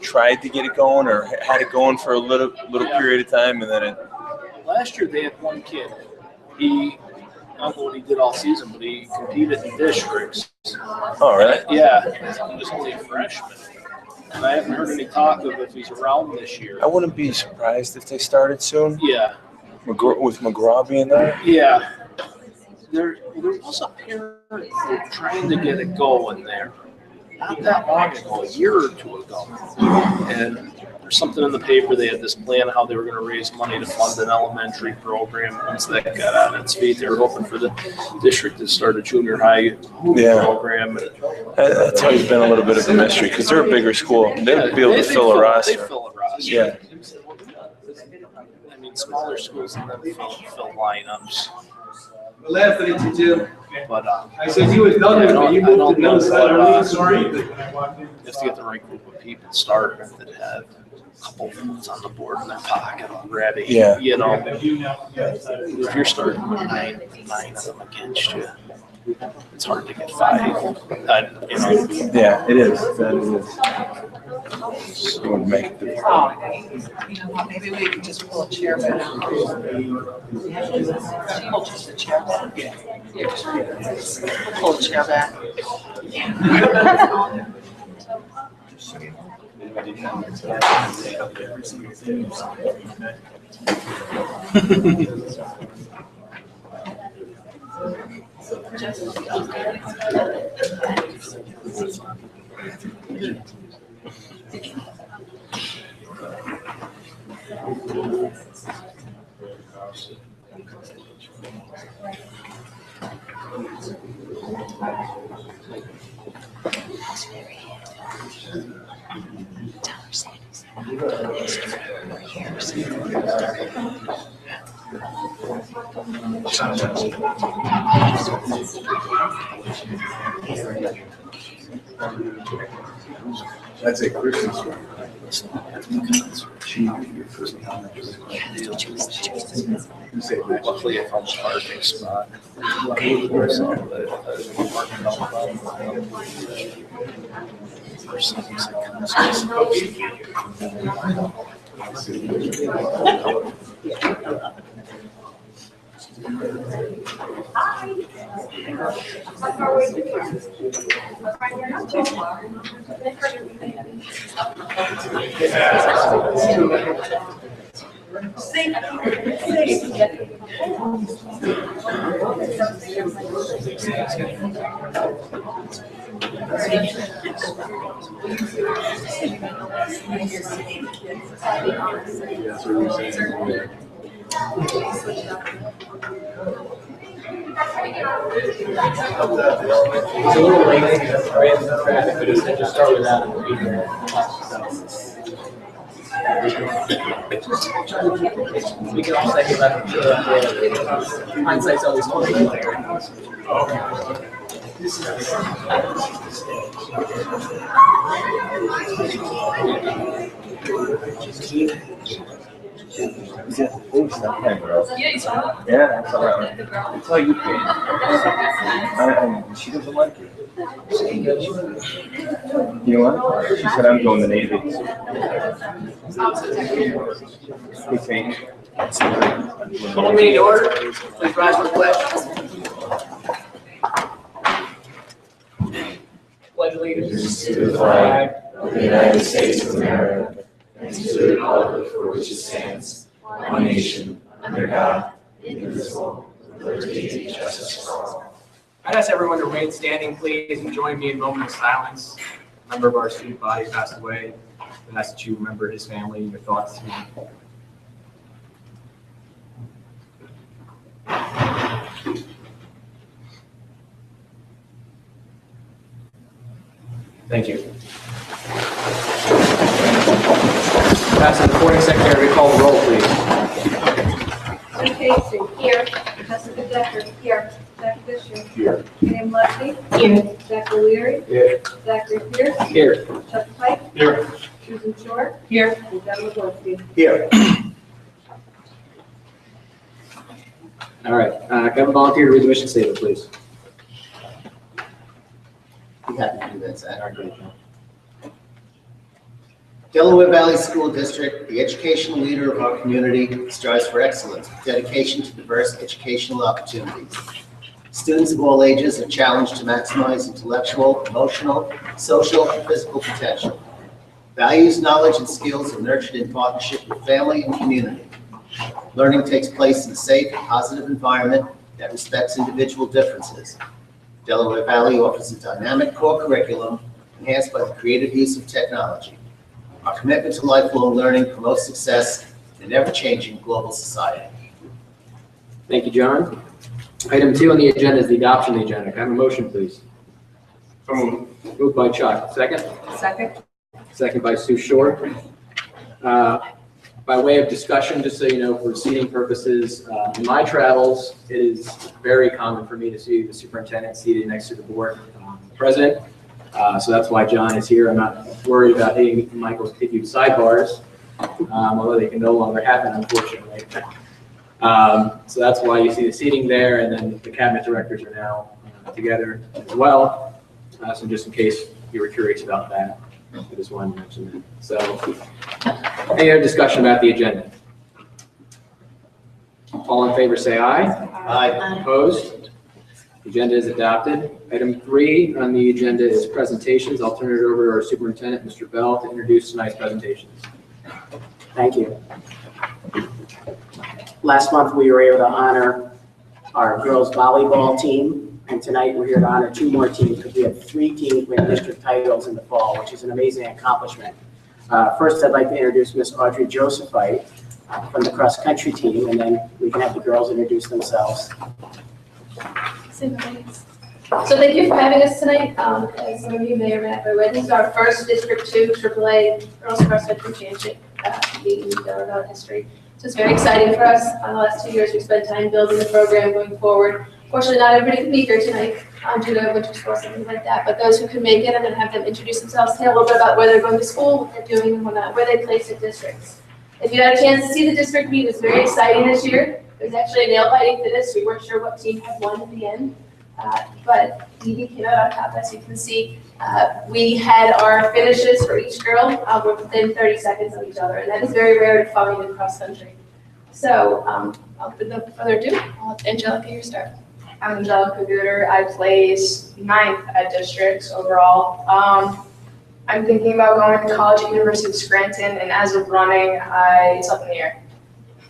tried to get it going or had it going for a little period of time, and then it. Last year they had one kid. I don't know what he did all season, but he competed in districts. Oh, really? Yeah, he was only a freshman. And I haven't heard any talk of if he's around this year. I wouldn't be surprised if they started soon. Yeah. With McGraw being there? Yeah. There was a parent trying to get it going there. Not that long ago, a year or two ago. And there's something in the paper, they had this plan how they were going to raise money to fund an elementary program. Once that got on its feet, they were hoping for the district to start a junior high program. That's always been a little bit of a mystery because they're a bigger school. They'd be able to fill a roster. They fill a roster. Yeah. I mean, smaller schools than them fill lineups. But I said you was done, but you moved to the other side. I'm sorry. You have to get the right group of people started that have a couple votes on the board in their pocket already. Yeah. You know, if you're starting with nine of them against you, it's hard to get 5. You know. Yeah, it is. That is. It would make it difficult. You know what, maybe we can just pull a chair back. Pull just a chair back. Pull a chair back. That's a Christmas one. Luckily, I found a parking spot. It's a little late because right in the traffic, but it's just start with that. We can all say about hindsight's always 20. Yeah, that's all right. That's how you pay. She doesn't like it. You know what? She said I'm going to the Navy. Call me to order. Please rise for the pledge. Pledge allegiance to the flag of the United States of America and to the republic for which it stands, one nation, under God, indivisible, with liberty and justice for all. I'd ask everyone to remain standing, please, and join me in a moment of silence. A member of our student body passed away. I ask that you remember his family and your thoughts. Thank you. Passing the recording secretary, call the roll, please. Sue Casey. Here. Jessica Decker. Here. Zach Fisher. Here. Pam Lefty. Here. Zach O'Leary. Here. Zachary Pierce. Here. Chuck Pike. Here. Susan Short. Here. And Deb Legorski. Here. All right. Can I have a volunteer to read the mission statement, please? Be happy to do that, Zach. All right, great. Delaware Valley School District, the educational leader of our community, strives for excellence, with dedication to diverse educational opportunities. Students of all ages are challenged to maximize intellectual, emotional, social, and physical potential. Values, knowledge, and skills are nurtured in partnership with family and community. Learning takes place in a safe and positive environment that respects individual differences. Delaware Valley offers a dynamic core curriculum enhanced by the creative use of technology. Our commitment to lifelong learning promotes success in an ever-changing global society. Thank you, John. Item 2 on the agenda is the adoption of the agenda. Can I have a motion, please? Moved by Chuck. Second? Second? Second by Sue Short. By way of discussion, just so you know, for seating purposes, in my travels, it is very common for me to see the superintendent seated next to the board president. So that's why John is here. I'm not worried about hitting Michael's continued sidebars, although they can no longer happen, unfortunately. So that's why you see the seating there, and then the cabinet directors are now together as well. So just in case you were curious about that, I just wanted to mention that. So, any other discussion about the agenda? All in favor, say aye. Aye. Opposed? The agenda is adopted. Item 3 on the agenda is presentations. I'll turn it over to our superintendent, Mr. Bell, to introduce tonight's presentations. Thank you. Last month, we were able to honor our girls volleyball team, and tonight we're here to honor 2 more teams because we have 3 teams win district titles in the fall, which is an amazing accomplishment. First, I'd like to introduce Miss Audrey Josephite from the cross-country team, and then we can have the girls introduce themselves. So thank you for having us tonight. As some of you may or may not be aware, this is our first District 2 AAA Girls Cross Country Championship meet in Delaware Valley history. So it's very exciting for us. The last 2 years, we've spent time building the program going forward. Fortunately, not everybody can be here tonight due to winter sports and things like that. But those who can make it, I'm going to have them introduce themselves, say a little bit about where they're going to school, what they're doing, and where they place in districts. If you had a chance to see the district meet, it was very exciting this year. It was actually a nail-biting finish. We weren't sure what team had won at the end. But DD came out on top, as you can see. We had our finishes for each girl within 30 seconds of each other, and that is very rare to find in cross country. So, with no further ado, I'll let Angelica here start. I'm Angelica Gooder. I placed 9th at districts overall. I'm thinking about going to college at University of Scranton, and as of running, it's up in the air,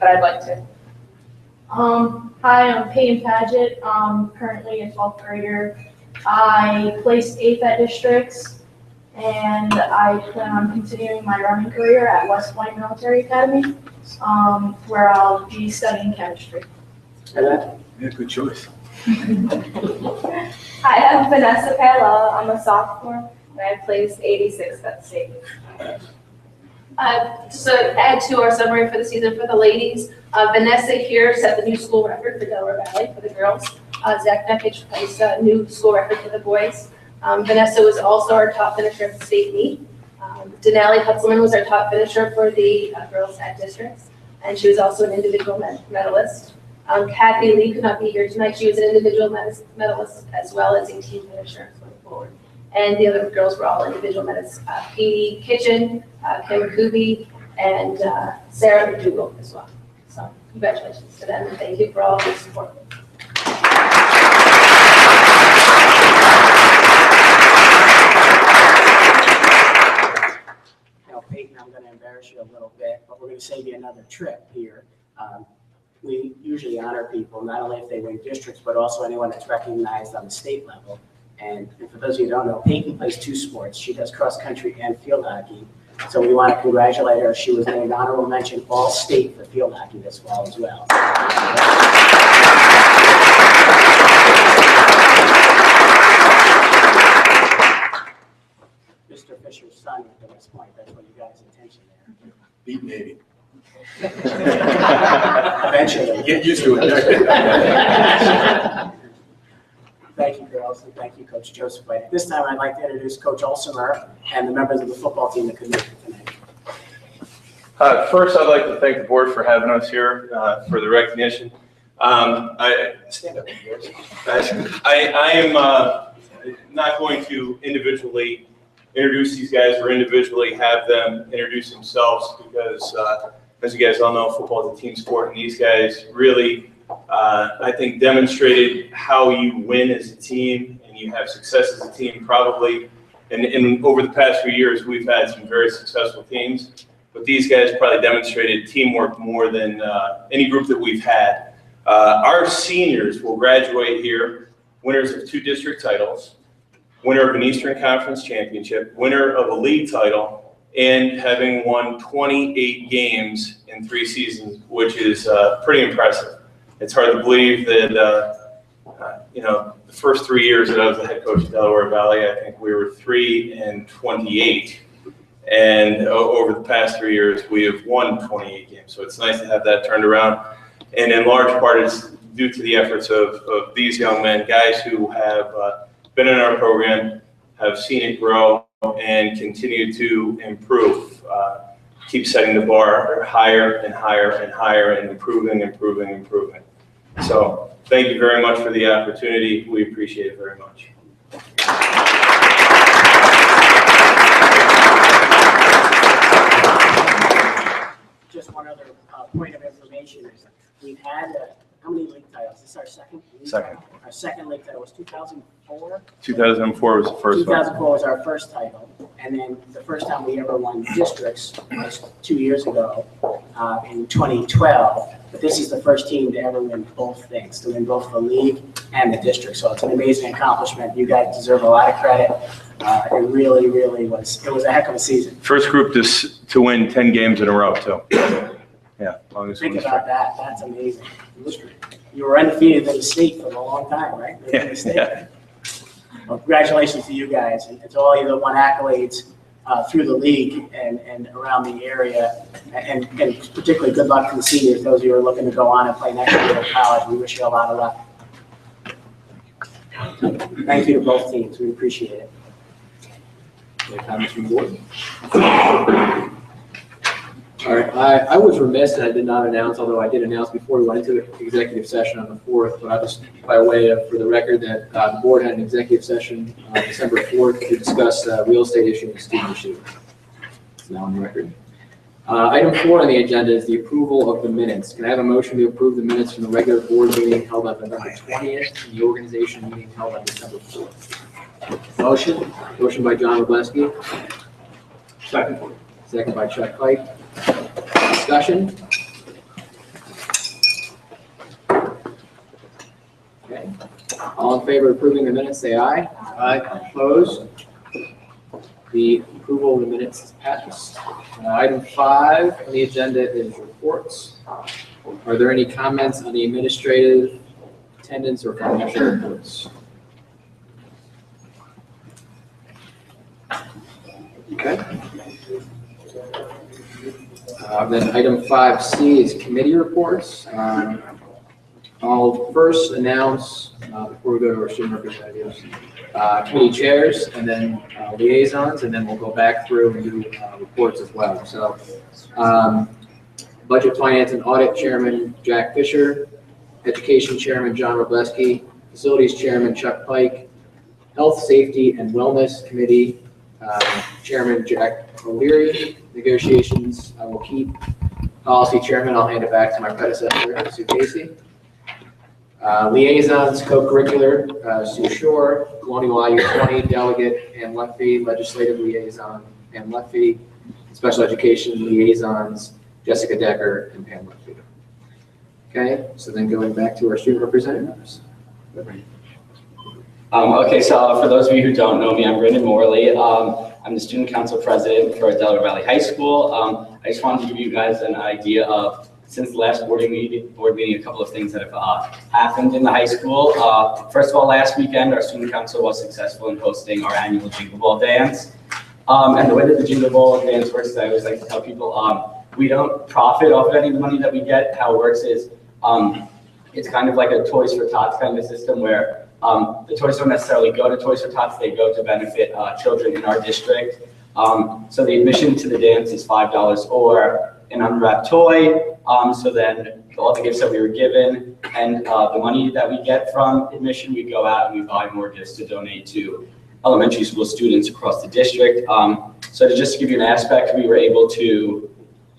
but I'd like to. Hi, I'm Peyton Paget. Currently a 12th grader. I placed 8th at districts, and I plan on continuing my running career at West Point Military Academy, where I'll be studying chemistry. Yeah, good choice. Hi, I'm Vanessa Paella. I'm a sophomore, and I placed 86th at state. Just to add to our summary for the season for the ladies, Vanessa here set the new school record for Delaware Valley for the girls. Zach Neckage placed a new school record for the boys. Vanessa was also our top finisher at the state meet. Denali Hutzelman was our top finisher for the girls at districts, and she was also an individual medalist. Kathy Lee could not be here tonight. She was an individual medalist as well as a team finisher going forward. And the other girls were all individual medalists. Petey Kitchen, Kim Kuby, and Sarah McDougall as well. So congratulations to them, and thank you for all of your support. Now, Peyton, I'm going to embarrass you a little bit, but we're going to save you another trip here. We usually honor people, not only if they win districts, but also anyone that's recognized on the state level. And for those of you who don't know, Peyton plays 2 sports. She does cross country and field hockey. So we want to congratulate her. She was named honorable mention all-state for field hockey this fall as well. Mr. Fisher's son at the West Point, that's what you got his attention there. Beat Navy. Eventually. Get used to it. Thank you, girls, and thank you, Coach Joseph. At this time, I'd like to introduce Coach Olsemer and the members of the football team that could make it tonight. First, I'd like to thank the board for having us here for the recognition. Stand up, guys. I am not going to individually introduce these guys or individually have them introduce themselves because, as you guys all know, football is a team sport, and these guys really, I think, demonstrated how you win as a team and you have success as a team probably. And over the past few years, we've had some very successful teams, but these guys probably demonstrated teamwork more than any group that we've had. Our seniors will graduate here, winners of 2 district titles, winner of an Eastern Conference championship, winner of a league title, and having won 28 games in 3 seasons, which is pretty impressive. It's hard to believe that, the first 3 years that I was the head coach of Delaware Valley, I think we were 3-28. And over the past 3 years, we have won 28 games. So it's nice to have that turned around. And in large part, it's due to the efforts of these young men, guys who have been in our program, have seen it grow, and continue to improve. Keep setting the bar higher and higher and higher and improving. So thank you very much for the opportunity. We appreciate it very much. Just one other point of information. We've had, how many league titles? This is our second? Second. Our second league title was 2004? 2004 was the first one. 2004 was our first title. And then the first time we ever won districts was 2 years ago in 2012. But this is the first team to ever win both things, to win both the league and the district. So it's an amazing accomplishment. You guys deserve a lot of credit. It really, really was. It was a heck of a season. First group to win 10 games in a row, too. Yeah, longest Think winning about streak. that. That's amazing. You were undefeated in the state for a long time, right? Yeah. Well, congratulations to you guys and to all you that won accolades through the league and around the area. And particularly good luck to the seniors, those of you who are looking to go on and play next year at college. We wish you a lot of luck. Thank you to both teams. We appreciate it. Any comments from the board? All right, I was remiss and I did not announce, although I did announce before we went into the executive session on the 4th, but I just, by way of, for the record, that the board had an executive session on December 4th to discuss real estate issue and student issue. It's now on the record. Item 4 on the agenda is the approval of the minutes. Can I have a motion to approve the minutes from the regular board meeting held on November 20th and the organization meeting held on December 4th? Motion. Motion by John Robleski. Second. Second by Chuck Pike. Discussion? Okay. All in favor of approving the minutes, say aye. Aye. Opposed? The approval of the minutes is passed. Item 5 on the agenda is reports. Are there any comments on the administrative, attendance, or financial reports? Okay. Then item 5C is committee reports. I'll first announce, before we go to our student representatives, committee chairs and then liaisons, and then we'll go back through and do reports as well. So Budget, Finance, and Audit Chairman Jack Fisher, Education Chairman John Robleski, Facilities Chairman Chuck Pike, Health, Safety, and Wellness Committee Chairman Jack O'Leary. Negotiations I will keep. Policy Chairman, I'll hand it back to my predecessor, Sue Casey. Liaisons, co-curricular, Sue Shore, Colonial IU20 Delegate Ann Lutfi, Legislative Liaison Ann Lutfi, Special Education Liaisons Jessica Decker and Pam Lutfi. Okay, so then going back to our student representatives. Okay, so for those of you who don't know me, I'm Brendan Morley. I'm the student council president for Delaware Valley High School. I just wanted to give you guys an idea of, since the last board meeting, a couple of things that have happened in the high school. First of all, last weekend, our student council was successful in hosting our annual Jingle Ball dance. And the way that the Jingle Ball dance works is I always like to tell people, we don't profit off of any of the money that we get. How it works is, it's kind of like a Toys for Tots kind of system where the toys don't necessarily go to Toys for Tots, they go to benefit children in our district. So the admission to the dance is $5 or an unwrapped toy. So then all the gifts that we were given and the money that we get from admission, we go out and we buy more gifts to donate to elementary school students across the district. So to just give you an aspect, we were able to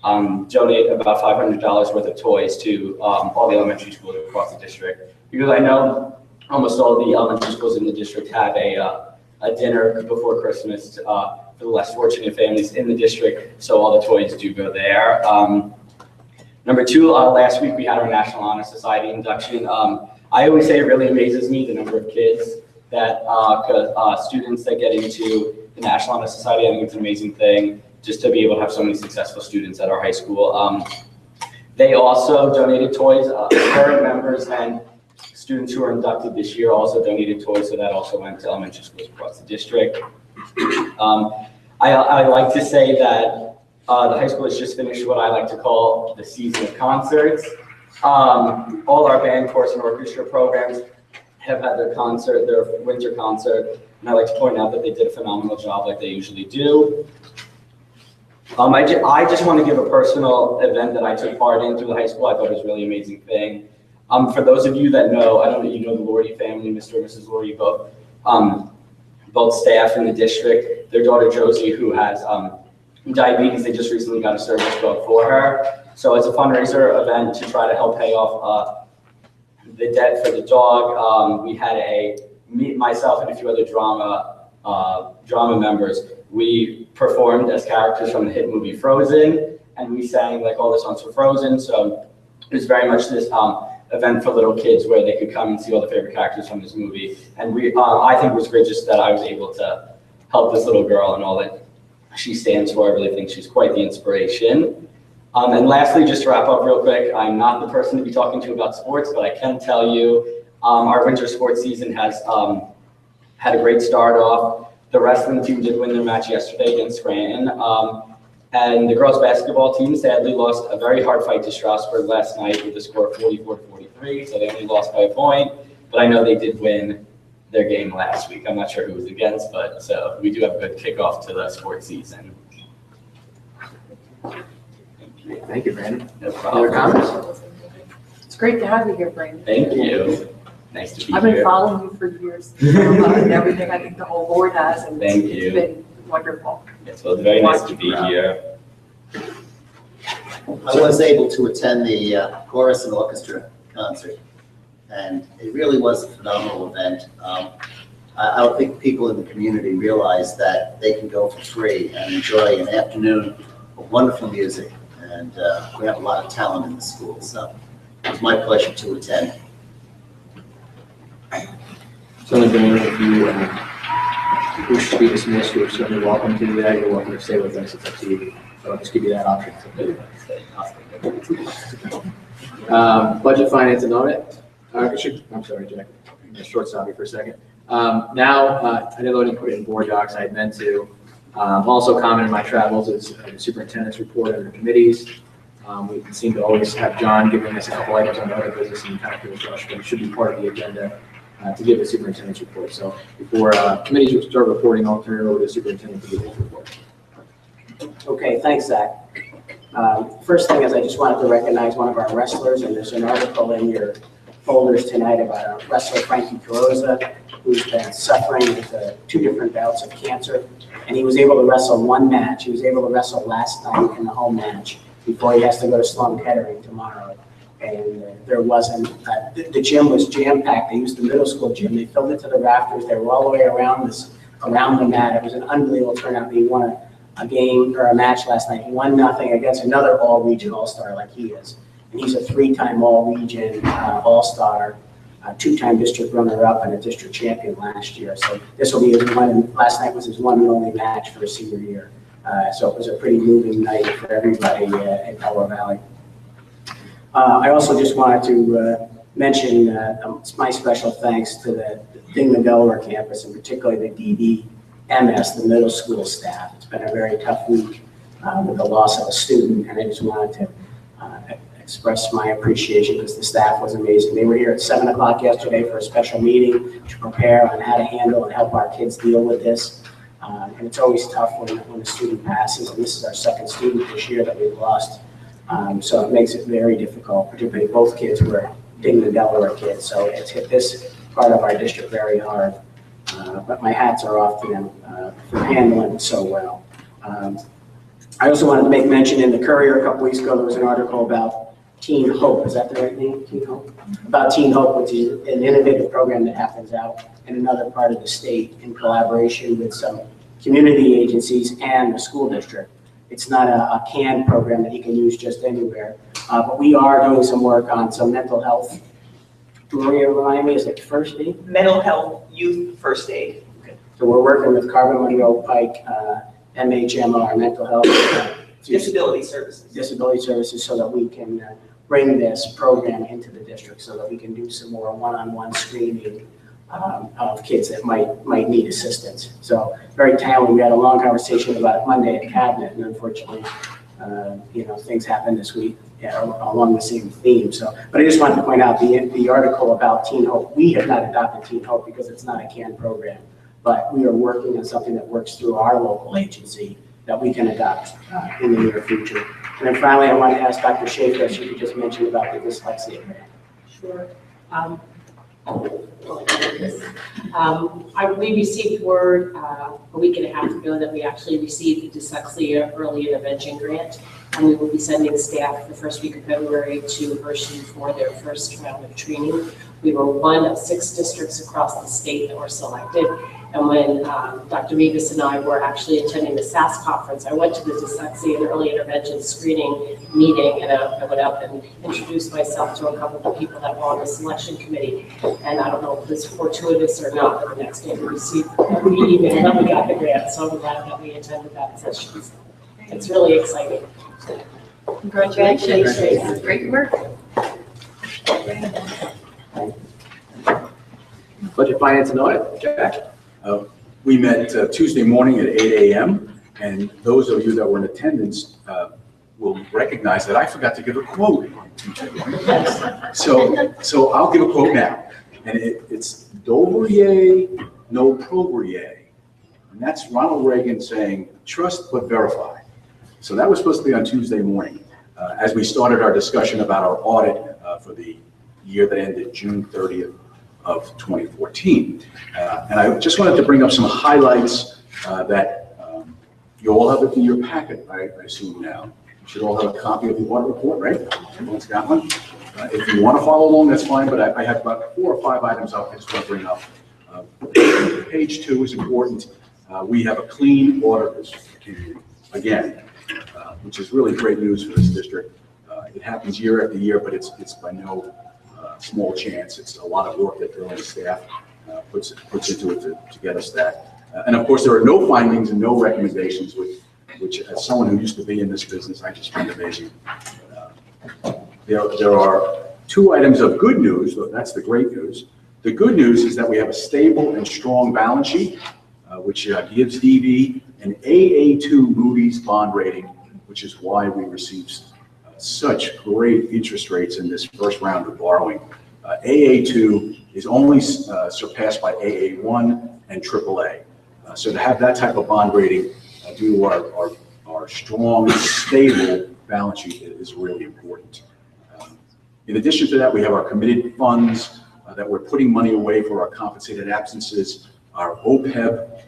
donate about $500 worth of toys to all the elementary schools across the district. Because I know almost all the elementary schools in the district have a dinner before Christmas for the less fortunate families in the district, so all the toys do go there. Number two, last week we had our National Honor Society induction. I always say it really amazes me the number of kids that, students that get into the National Honor Society. I think it's an amazing thing just to be able to have so many successful students at our high school. They also donated toys. Current members and students who were inducted this year also donated toys, so that also went to elementary schools across the district. I like to say that the high school has just finished what I like to call the season of concerts. All our band, chorus, and orchestra programs have had their winter concert, and I like to point out that they did a phenomenal job like they usually do. I just want to give a personal event that I took part in through the high school. I thought it was a really amazing thing. For those of you that know, I don't know, you know the Lordy family, Mr. and Mrs. Lordy, both staff in the district. Their daughter Josie, who has diabetes, they just recently got a service dog for her. So it's a fundraiser event to try to help pay off the debt for the dog. We had myself and a few other drama members. We performed as characters from the hit movie Frozen, and we sang like all the songs for Frozen. So it was very much this event for little kids where they could come and see all the favorite characters from this movie. And I think it was great just that I was able to help this little girl and all that she stands for. I really think she's quite the inspiration. And lastly, just to wrap up real quick, I'm not the person to be talking to about sports, but I can tell you our winter sports season has had a great start off. The wrestling team did win their match yesterday against Scranton. And the girls basketball team sadly lost a very hard fight to Strasburg last night with a score of 44-43, so they only lost by a point. But I know they did win their game last week. I'm not sure who was against, but so we do have a good kickoff to the sports season. Thank you, Brandon. No problem. Other comments? It's great to have you here, Brandon. Thank you. Nice to be I've here. been following you for years, and everything I think the whole board has, and Thank it's you. been wonderful. Yes, well, it's very nice to be here. I was able to attend the chorus and orchestra concert, and it really was a phenomenal event. I don't think people in the community realize that they can go for free and enjoy an afternoon of wonderful music, and we have a lot of talent in the school, so it was my pleasure to attend. So, Brandon, if you wish to be dismissed, you're certainly welcome to do that. You're welcome to stay with us. It's up to you. So I'll just give you that option. Budget, finance, and audit. I'm sorry, Jack. I'm going to short stop you for a second. I know I didn't put it in board docs. I had meant to. Also common in my travels is the superintendent's report under committees. We seem to always have John giving us a couple items on other business and kind of feel rushed, but it should be part of the agenda to give the superintendent's report. So before committees will start reporting, I'll turn it over to the superintendent to give his report. Okay, thanks, Zach. First thing is I just wanted to recognize one of our wrestlers, and there's an article in your folders tonight about our wrestler, Frankie Carrozza, who's been suffering with 2 different bouts of cancer, and he was able to wrestle 1 match. He was able to wrestle last night in the home match before he has to go to Sloan Kettering tomorrow. And there wasn't, the gym was jam-packed. They used the middle school gym. They filled it to the rafters. They were all the way around the mat. It was an unbelievable turnout. He won a game or a match last night. He won 0-0 against another all-region all-star like he is. And he's a 3-time all-region all-star, 2-time district runner-up, and a district champion last year. So this will be his one, last night was his one and only match for his senior year. So it was a pretty moving night for everybody in Delaware Valley. I also just wanted to mention my special thanks to the Dingman Delaware campus, and particularly the DDMS, the middle school staff. It's been a very tough week with the loss of a student, and I just wanted to express my appreciation because the staff was amazing. They were here at 7 o'clock yesterday for a special meeting to prepare on how to handle and help our kids deal with this. And it's always tough when a student passes, and this is our 2nd student this year that we've lost. So it makes it very difficult, particularly both kids were Dingman Delaware kids. So it's hit this part of our district very hard. but my hats are off to them for handling it so well. I also wanted to make mention in the Courier a couple weeks ago, there was an article about Teen Hope. Is that the right name? Teen Hope? About Teen Hope, which is an innovative program that happens out in another part of the state in collaboration with some community agencies and the school district. It's not a canned program that you can use just anywhere, but we are doing some work on some mental health. Maria, remind me, is it first aid? Mental health, youth first aid. So we're working with Carbon Monroe Pike, MHMR, mental health. Disability services. Disability services, so that we can bring this program into the district, so that we can do some more one-on-one screening of kids that might need assistance. So very timely. We had a long conversation about it Monday at Cabinet, and unfortunately, things happened this week along the same theme. So, but I just wanted to point out the article about Teen Hope. We have not adopted Teen Hope because it's not a canned program, but we are working on something that works through our local agency that we can adopt in the near future. And then finally, I want to ask Dr. Schaefer if she could just mention about the dyslexia grant. Sure. We received word a week and a half ago that we actually received the Dyslexia Early Intervention Grant, and we will be sending staff the first week of February to Hershey for their first round of training. We were one of 6 districts across the state that were selected. And when Dr. Revis and I were actually attending the SAS conference, I went to the Dyslexia and Early Intervention Screening meeting, and I went up and introduced myself to a couple of people that were on the selection committee. And I don't know if it's fortuitous or not, but the next day we received an email that we got the grant, so I'm glad that we attended that session. It's really exciting. Congratulations. Great work. Budget, Finance, and Audit, Jack. We met Tuesday morning at 8 a.m. and those of you that were in attendance will recognize that I forgot to give a quote on Tuesday morning. So I'll give a quote now, and it's "Dobrier, no progrier," and that's Ronald Reagan saying, "Trust but verify." So that was supposed to be on Tuesday morning as we started our discussion about our audit for the year that ended June 30th. Of 2014. And I just wanted to bring up some highlights that you all have it in your packet, I assume now. You should all have a copy of the audit report, right? Everyone's got one? If you want to follow along, that's fine, but I have about 4 or 5 items I just want to bring up. Page 2 is important. We have a clean auditors opinion, again, which is really great news for this district. It happens year after year, but it's by no small chance. It's a lot of work that Bill and staff puts into it to get us that. And of course, there are no findings and no recommendations, which as someone who used to be in this business, I just find amazing. There are 2 items of good news. That's the great news. The good news is that we have a stable and strong balance sheet, which gives DV an AA2 Moody's bond rating, which is why we received such great interest rates in this first round of borrowing. AA2 is only surpassed by AA1 and AAA. So to have that type of bond rating due to our strong, stable balance sheet is really important. In addition to that, we have our committed funds that we're putting money away for our compensated absences. Our OPEB,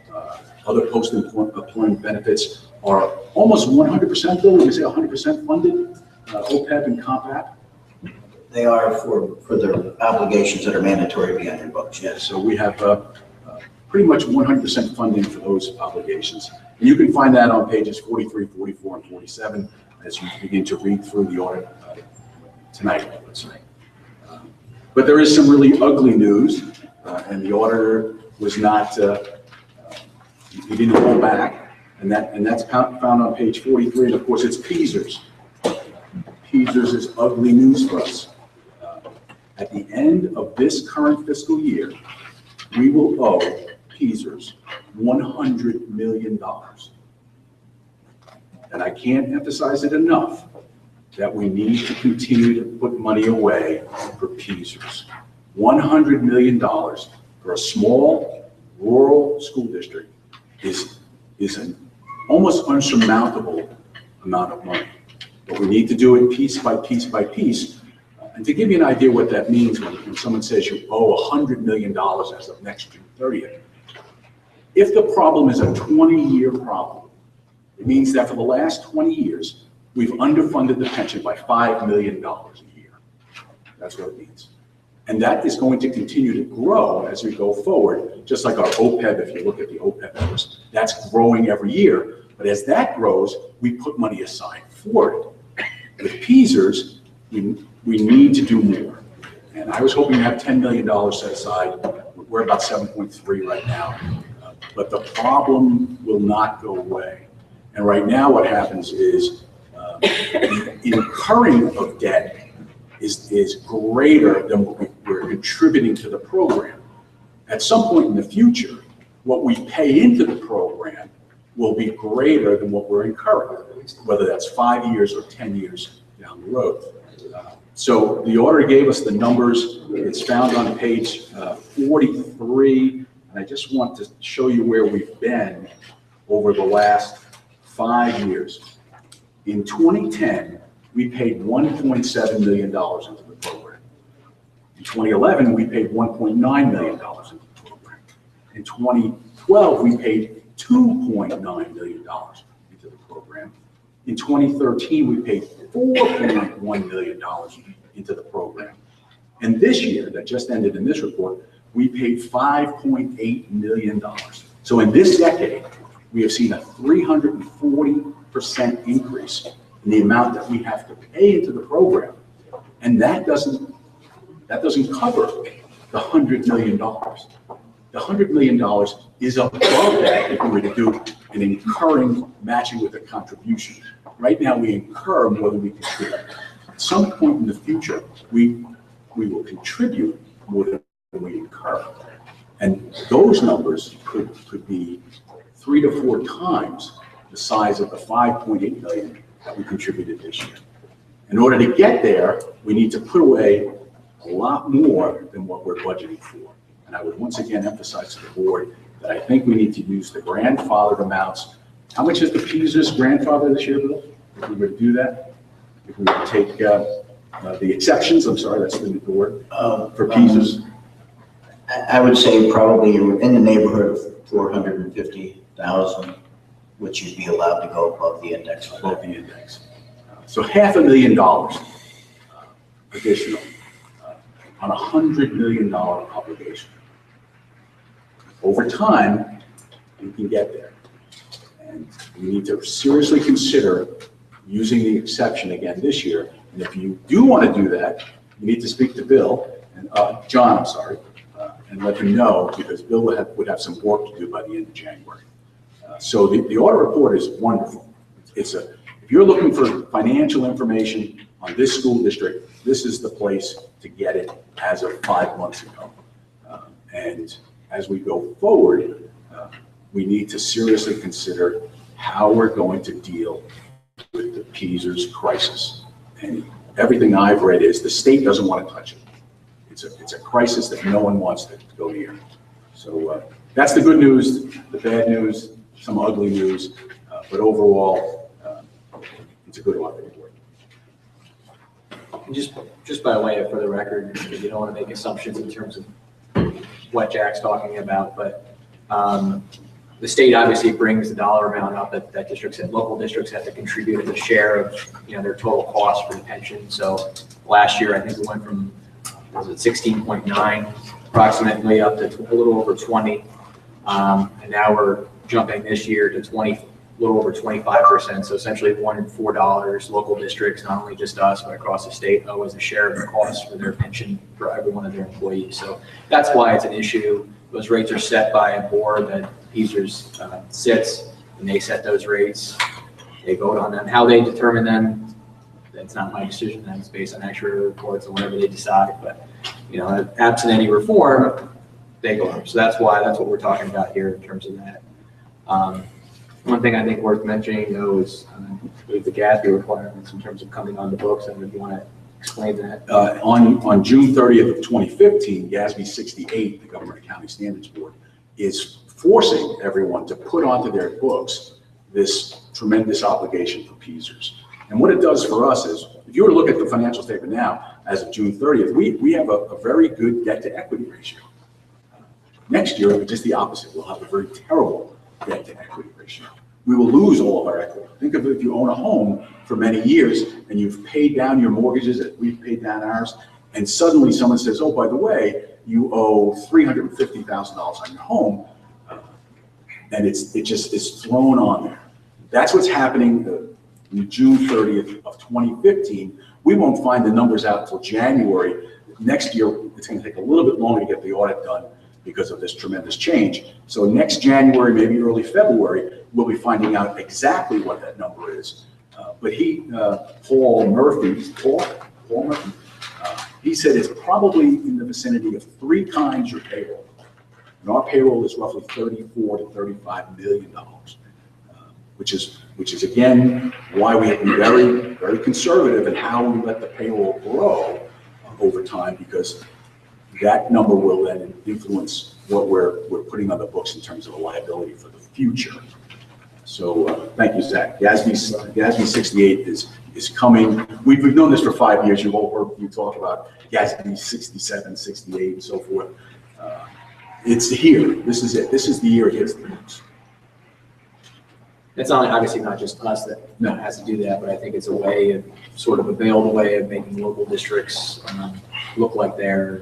other post-employment benefits are almost 100%, Bill, would you say 100% funded? OPEB and COMPAP? They are for the obligations that are mandatory to be on your books, yes. So we have pretty much 100% funding for those obligations. And you can find that on pages 43, 44, and 47 as you begin to read through the audit tonight, let's say. But there is some really ugly news, and the auditor was not, he didn't hold back, and that's found on page 43, and of course it's PSERS. PSERS is ugly news for us. At the end of this current fiscal year, we will owe PSERS $100 million. And I can't emphasize it enough that we need to continue to put money away for PSERS. $100 million for a small rural school district is an almost unsurmountable amount of money. But we need to do it piece by piece by piece. And to give you an idea what that means when someone says you owe $100 million as of next June 30th, If the problem is a 20-year problem, it means that for the last 20 years, we've underfunded the pension by $5 million a year. That's what it means. And that is going to continue to grow as we go forward, just like our OPEB, if you look at the OPEB numbers, that's growing every year. But as that grows, we put money aside for it. With PSERS, we need to do more. And I was hoping to have $10 million set aside. We're about 7.3 right now. But the problem will not go away. And right now what happens is incurring of debt is greater than what we're contributing to the program. At some point in the future, what we pay into the program will be greater than what we're incurring, whether that's 5 years or 10 years down the road. So the auditor gave us the numbers. It's found on page 43. And I just want to show you where we've been over the last 5 years. In 2010, we paid $1.7 million into the program. In 2011, we paid $1.9 million into the program. In 2012, we paid $2.9 million into the program. In 2013, we paid $4.1 million into the program. And this year, that just ended in this report, we paid $5.8 million. So in this decade, we have seen a 340% increase in the amount that we have to pay into the program. And that doesn't cover the $100 million. The $100 million is above that if we were to do an incurring matching with a contribution. Right now, we incur more than we contribute. At some point in the future, we will contribute more than we incur. And those numbers could be 3 to 4 times the size of the $5.8 million that we contributed this year. In order to get there, we need to put away a lot more than what we're budgeting for. And I would once again emphasize to the board that I think we need to use the grandfathered amounts. How much is the PSERS grandfather this year, Bill? If we were to do that? If we were to take the exceptions, I'm sorry, that's the word, for PSERS? I would say probably in the neighborhood of 450,000, which you'd be allowed to go above the index. Above the index. So $500,000 additional on a $100 million obligation. Over time, we can get there. And we need to seriously consider using the exception again this year. And if you do want to do that, you need to speak to Bill, and John, I'm sorry, and let him know, because Bill would have some work to do by the end of January. So the audit report is wonderful. If you're looking for financial information on this school district, this is the place to get it as of 5 months ago. And as we go forward, we need to seriously consider how we're going to deal with the PSERS crisis. And everything I've read is the state doesn't want to touch it. It's a crisis that no one wants to go near. So that's the good news. The bad news, some ugly news, but overall, it's a good audit report. And just by way of for the record, because you don't want to make assumptions in terms of what Jack's talking about, but the state obviously brings the dollar amount up that districts and local districts have to contribute as a share of their total cost for the pension. So last year, I think we went from 16.9 approximately up to a little over 20, and now we're jumping this year to 20, a little over 25%. So essentially $1 in $4 local districts, not only just us, but across the state, owe as a share of the cost for their pension for every one of their employees. So that's why it's an issue. Those rates are set by a board that PSERS sits, and they set those rates. They vote on them. How they determine them, that's not my decision. That's based on actuarial reports and whatever they decide. But absent any reform, they go up. So that's what we're talking about here in terms of that. One thing I think worth mentioning though is the GASB requirements in terms of coming on the books. And if you want to explain that. On June 30th of 2015, GASB 68, the Government Accounting Standards Board, is forcing everyone to put onto their books this tremendous obligation for PSERS. And what it does for us is, if you were to look at the financial statement now, as of June 30th, we have a very good debt to equity ratio. Next year, it'll be just the opposite. We'll have a very terrible debt to equity ratio. We will lose all of our equity. Think of it if you own a home for many years and you've paid down your mortgages, as we've paid down ours, and suddenly someone says, oh, by the way, you owe $350,000 on your home, and it just is thrown on there. That's what's happening on June 30th of 2015. We won't find the numbers out until January. Next year, it's going to take a little bit longer to get the audit done because of this tremendous change. So next January, maybe early February, we'll be finding out exactly what that number is. But Paul Murphy, he said it's probably in the vicinity of 3 times your payroll. And our payroll is roughly $34 to $35 million, which is again why we have to be very, very conservative in how we let the payroll grow over time, because that number will then influence what we're putting on the books in terms of a liability for the future. So thank you, Zach. GASB 68 is coming. We've known this for 5 years. You've all heard me talk about GASB 67, 68, and so forth. It's here. This is it. This is the year it hits the books. It's not, obviously not just us that has to do that, but I think it's a way of, sort of a veiled way of making local districts look like they're,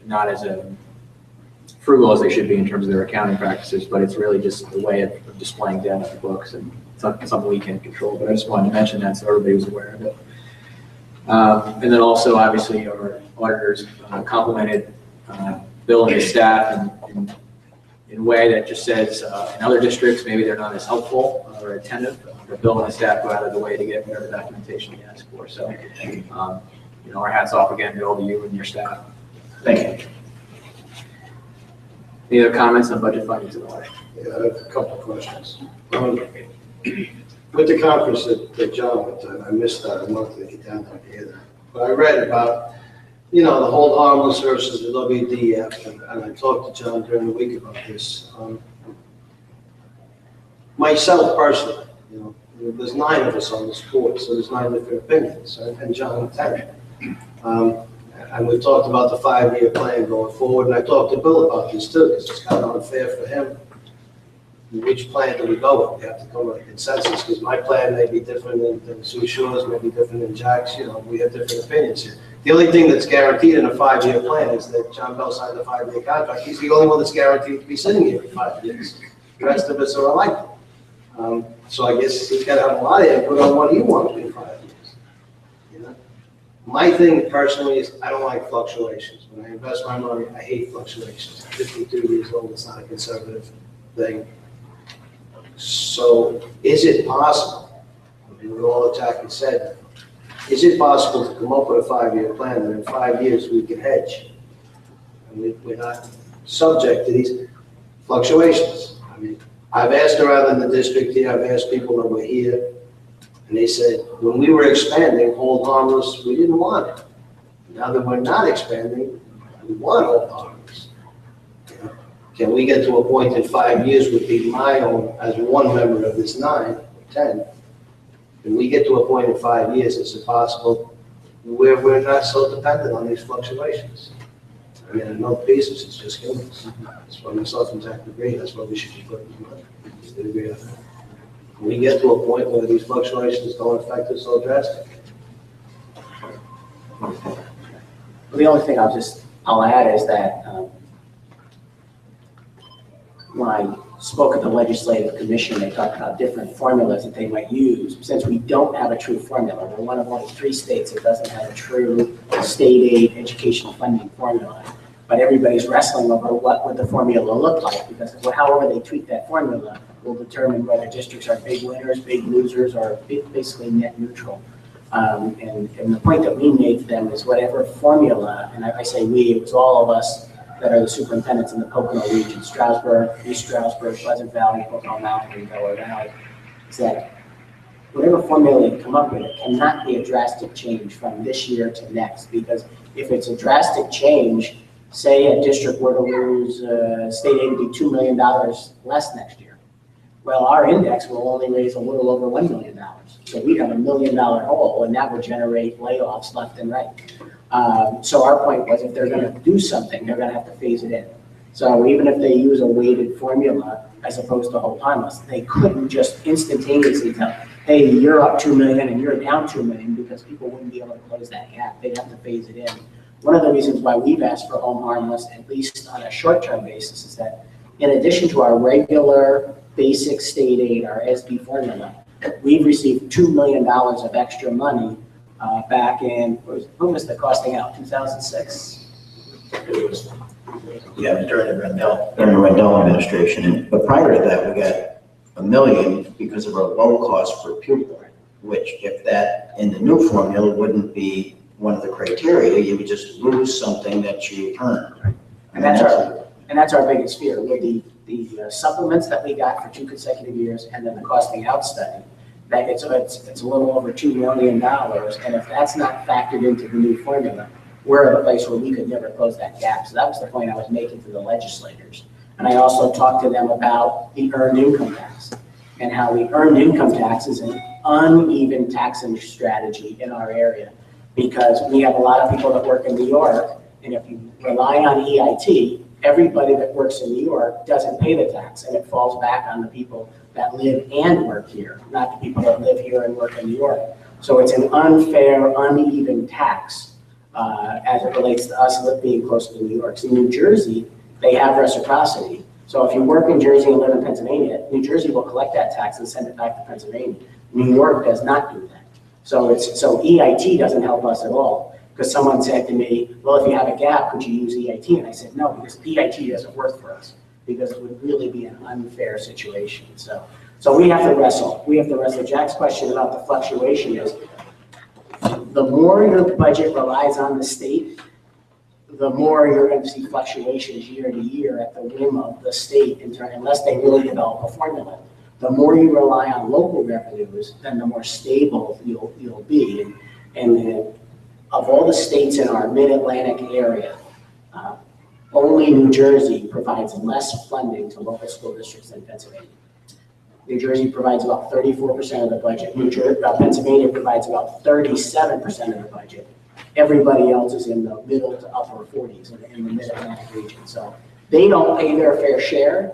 not as frugal as they should be in terms of their accounting practices, but it's really just a way of displaying data in the books, and it's not something we can't control. But I just wanted to mention that so everybody was aware of it. And then also, obviously, our auditors complimented Bill and his staff in a way that just says in other districts, maybe they're not as helpful or attentive, but Bill and his staff go out of the way to get whatever documentation you ask for. So, our hats off again, Bill, to you and your staff. Thank you. Any other comments on budget findings and audit? Yeah, I have a couple of questions. With the conference that John went to, I missed that. I wanted to get down there to hear that. But I read about, the hold harmless versus the WDF, and I talked to John during the week about this. Myself personally, there's 9 of us on this board, so there's 9 different opinions, and John attended. And we talked about the 5-year plan going forward, and I talked to Bill about this too, because it's kind of unfair for him. Which plan do we go with? We have to come with a consensus, because my plan may be different than Sue Shaw's, may be different than Jack's. We have different opinions here. The only thing that's guaranteed in a 5-year plan is that John Bell signed a 5-year contract. He's the only one that's guaranteed to be sitting here for 5 years. The rest of us are elected. So I guess he's got to have a lot of input on what he wants to be 5 years. My thing personally is I don't like fluctuations. When I invest my money, I hate fluctuations. I'm 52 years old. It's not a conservative thing. So is it possible, with all that Jack has said, is it possible to come up with a 5-year plan that in 5 years we can hedge? And we're not subject to these fluctuations. I've asked around in the district here, I've asked people that were here, and they said, when we were expanding hold harmless, we didn't want it. Now that we're not expanding, we want hold harmless. Can we get to a point in 5 years would be my own, as one member of this 9 or 10, can we get to a point in 5 years, is it possible, where we're not so dependent on these fluctuations? In no pieces, it's just humans. That's why myself and Jack agree, that's why we should be putting money. We agree on that. Can we get to a point where these fluctuations don't affect us so drastically? The only thing I'll add is that when I spoke at the Legislative Commission, they talked about different formulas that they might use. Since we don't have a true formula, we're one of only 3 states that doesn't have a true state aid educational funding formula. But everybody's wrestling over what would the formula look like, because however they tweak that formula will determine whether districts are big winners, big losers, or basically net neutral. And the point that we made to them is whatever formula, and I say we, it was all of us that are the superintendents in the Pocono region, Stroudsburg, East Stroudsburg, Pleasant Valley, Pocono Mountain, and Delaware Valley, is that whatever formula you come up with, it cannot be a drastic change from this year to next, because if it's a drastic change, say a district were to lose state aid to be $2 million less next year. Well, our index will only raise a little over $1 million. So we have $1 million hole, and that will generate layoffs left and right. So our point was if they're gonna do something, they're gonna have to phase it in. So even if they use a weighted formula as opposed to whole harmless, they couldn't just instantaneously tell, hey, you're up 2 million and you're down 2 million, because people wouldn't be able to close that gap. They'd have to phase it in. One of the reasons why we've asked for home harmless, at least on a short-term basis, is that in addition to our regular basic state aid, our SB formula, we've received $2 million of extra money back in, when was the costing out, 2006? Yeah, during the Rendell administration. But prior to that, we got $1 million because of our low cost per pupil, which if that in the new formula wouldn't be one of the criteria, you would just lose something that you earned. And that's our biggest fear, with the supplements that we got for 2 consecutive years and then the costing out study. That it's a little over $2 million, and if that's not factored into the new formula, we're at a place where we could never close that gap. So that was the point I was making to the legislators. And I also talked to them about the earned income tax and how the earned income tax is an uneven taxing strategy in our area, because we have a lot of people that work in New York, and if you rely on EIT, everybody that works in New York doesn't pay the tax, and it falls back on the people that live and work here, not the people that live here and work in New York. So it's an unfair, uneven tax as it relates to us being close to New York. So in New Jersey, they have reciprocity. So if you work in Jersey and live in Pennsylvania, New Jersey will collect that tax and send it back to Pennsylvania. New York does not do that. So EIT doesn't help us at all. Because someone said to me, well, if you have a gap, could you use EIT? And I said, no, because EIT doesn't work for us, because it would really be an unfair situation. So we have to wrestle. Jack's question about the fluctuation is, the more your budget relies on the state, the more you're going to see fluctuations year to year at the whim of the state, unless they really develop a formula. The more you rely on local revenues, then the more stable you'll be. And of all the states in our mid-Atlantic area, only New Jersey provides less funding to local school districts than Pennsylvania. New Jersey provides about 34% of the budget. Pennsylvania provides about 37% of the budget. Everybody else is in the middle to upper 40s in the mid-Atlantic region. So they don't pay their fair share.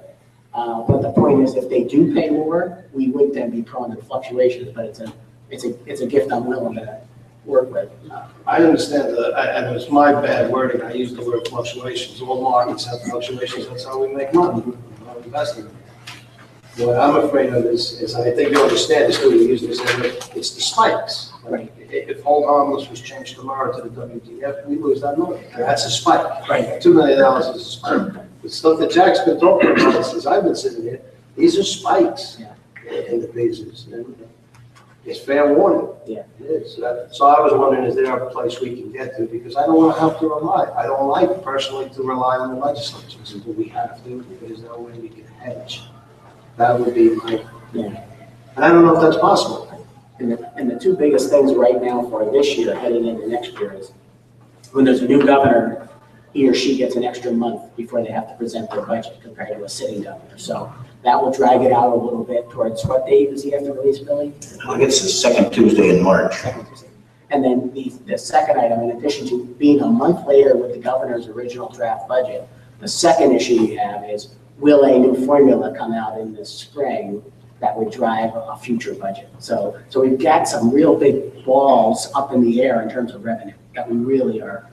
But the point is, if they do pay more, we would then be prone to fluctuations. But it's a gift I'm willing to work with. I understand and it's my bad wording, I used the word fluctuations. All markets have fluctuations, that's how we make money, our investing. What I'm afraid of is I think you understand this, we use this, it's the spikes. Right. If hold harmless was changed tomorrow to the WTF, we lose that money. That's a spike. Right. $2 million is a spike. The stuff that Jack's been talking about since I've been sitting here, these are spikes in the bases. It's fair warning. Yeah. It is. So I was wondering, is there a place we can get to? Because I don't want to have to rely. I don't like personally to rely on the legislature. So do we have to? Because there's no way we can hedge. That would be my, and I don't know if that's possible. And the two biggest things right now for this year, heading into next year, is when there's a new governor, he or she gets an extra month before they have to present their budget compared to a sitting governor. So that will drag it out a little bit towards what date does he have to release, Billy? I think it's the second Tuesday in March. And then the second item, in addition to being a month later with the governor's original draft budget, the second issue you have is, will a new formula come out in the spring that would drive a future budget? So we've got some real big balls up in the air in terms of revenue that we really are,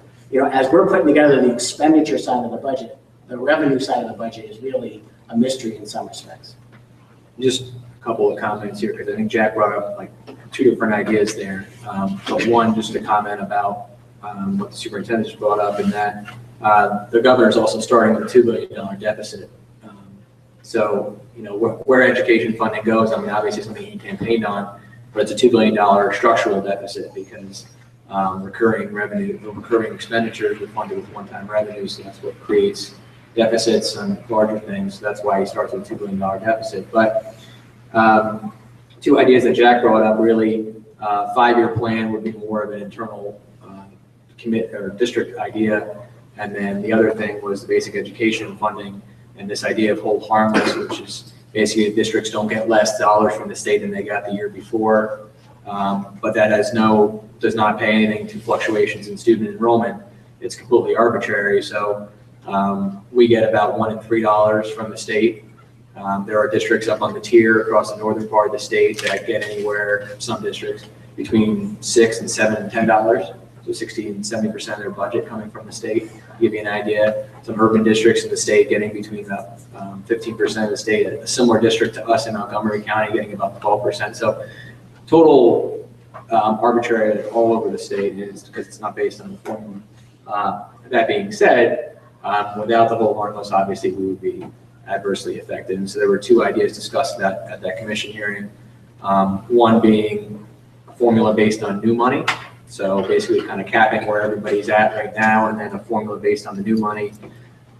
as we're putting together the expenditure side of the budget, the revenue side of the budget is really a mystery in some respects. Just a couple of comments here, because I think Jack brought up like two different ideas there. But one, just to comment about what the superintendent just brought up, in that the governor is also starting with a $2 billion deficit. So, where education funding goes, I mean, obviously something he campaigned on, but it's a $2 billion structural deficit, because recurring expenditures are funded with one-time revenues, so that's what creates deficits and larger things. So that's why he starts with a $2 billion deficit. But two ideas that Jack brought up, really, 5-year plan would be more of an internal commit or district idea. And then the other thing was the basic education funding, and this idea of hold harmless, which is basically districts don't get less dollars from the state than they got the year before. But that does not pay anything to fluctuations in student enrollment. It's completely arbitrary. So we get about $1 and $3 from the state. There are districts up on the tier across the northern part of the state that get anywhere, some districts, between $6 and $7 and $10. So 60 and 70% of their budget coming from the state. To give you an idea, some urban districts in the state getting between about 15% of the state. A similar district to us in Montgomery County getting about 12%. So total arbitrary all over the state is because it's not based on the formula. That being said, without the whole harmless, obviously we would be adversely affected. And so there were two ideas discussed at that commission hearing. One being a formula based on new money. So basically kind of capping where everybody's at right now, and then a formula based on the new money,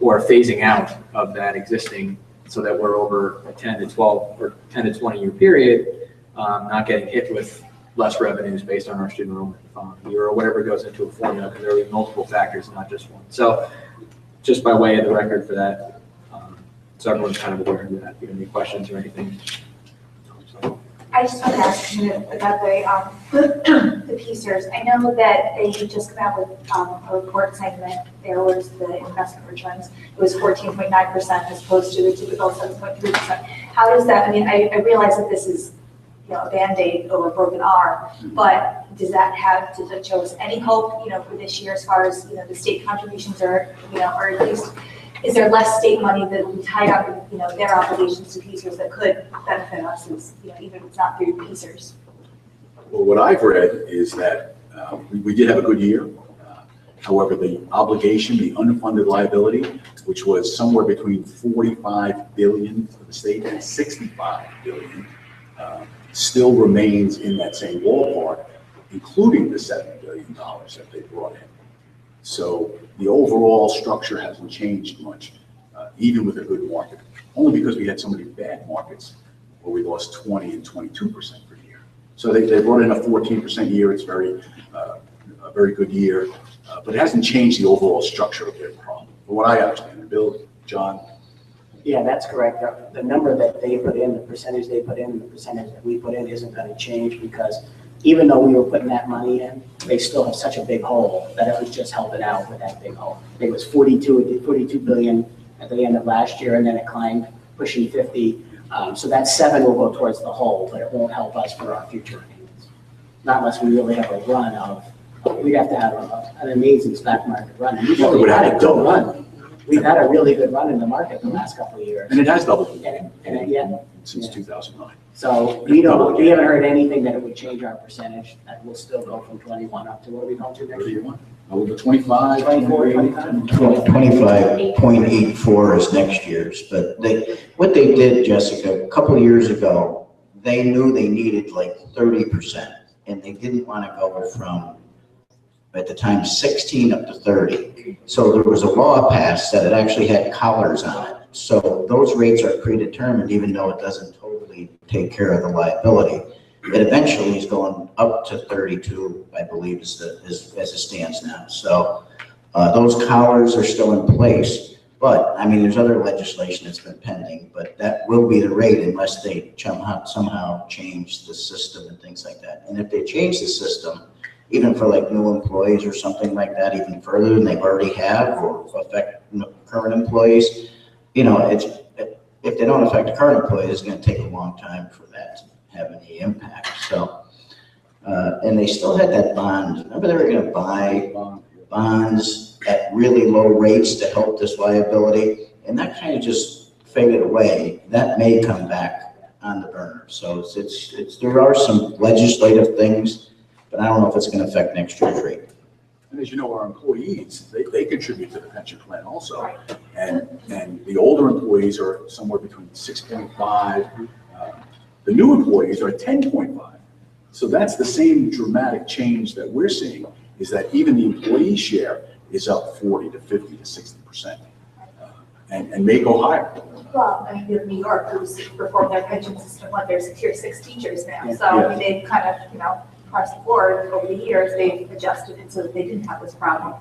or phasing out of that existing so that we're over a 10 to 12 or 10 to 20 year period, not getting hit with less revenues based on our student enrollment the following year or whatever goes into a formula, because there will be multiple factors, not just one. So just by way of the record for that, so everyone's kind of aware of that. If you have any questions or anything. I just want to ask you about the PCERS. I know that they just come out with a report saying that there was the investment returns. It was 14.9% as opposed to the typical 7.3%. How does that, I mean, I realize that this is, you know, a Band-Aid over a broken arm, but does it show us any hope, you know, for this year as far as, you know, the state contributions are, you know, or at least, is there less state money that we tied up in, you know, their obligations to PCERS that could benefit us, as, you know, even if it's not through PCERS? Well, what I've read is that we did have a good year. However, the obligation, the unfunded liability, which was somewhere between $45 billion for the state and $65 billion, still remains in that same ballpark, including the $7 billion that they brought in. So the overall structure hasn't changed much, even with a good market, only because we had so many bad markets where we lost 20 and 22% per year. So they brought in a 14% year. It's a very good year, but it hasn't changed the overall structure of their problem. From what I understand, Bill, John. Yeah, that's correct. The number that they put in, the percentage they put in, the percentage that we put in isn't going to change, because even though we were putting that money in, they still have such a big hole that it was just helping out with that big hole. It was 42 billion at the end of last year, and then it climbed pushing 50. So that 7 will go towards the hole, but it won't help us for our future payments. Not unless we really have a run of, we'd have to have an amazing stock market run. And we've really had a good run. We've had a really good run in the market the last couple of years. And it has doubled since 2009. So we haven't heard anything that it would change our percentage. That will still go from 21 up to what we go to next year. Over 25, 24, 25. 25.84 is next year's, but what they did, Jessica, a couple of years ago, they knew they needed like 30%, and they didn't want to go from, at the time, 16 up to 30. So there was a law passed that it actually had collars on it. So those rates are predetermined, even though it doesn't totally take care of the liability. It eventually is going up to 32, I believe, as it stands now. So those collars are still in place. But, I mean, there's other legislation that's been pending, but that will be the rate unless they somehow change the system and things like that. And if they change the system, even for like new employees or something like that, even further than they've already have, or affect current employees, you know, if they don't affect the current employees, it's going to take a long time for that to have any impact. So, and they still had that bond. Remember, they were going to buy bonds at really low rates to help this liability, and that kind of just faded away. That may come back on the burner. So there are some legislative things, but I don't know if it's going to affect next year's rate. And as you know, our employees, they contribute to the pension plan also. And the older employees are somewhere between 6.5. The new employees are at 10.5. So that's the same dramatic change that we're seeing, is that even the employee share is up 40 to 50 to 60%, and may go higher. Well, I mean, in New York, who's reformed their pension system, when there's Tier 6 teachers now. So I mean, they've kind of, you know, across the board over the years, they've adjusted it so that they didn't have this problem.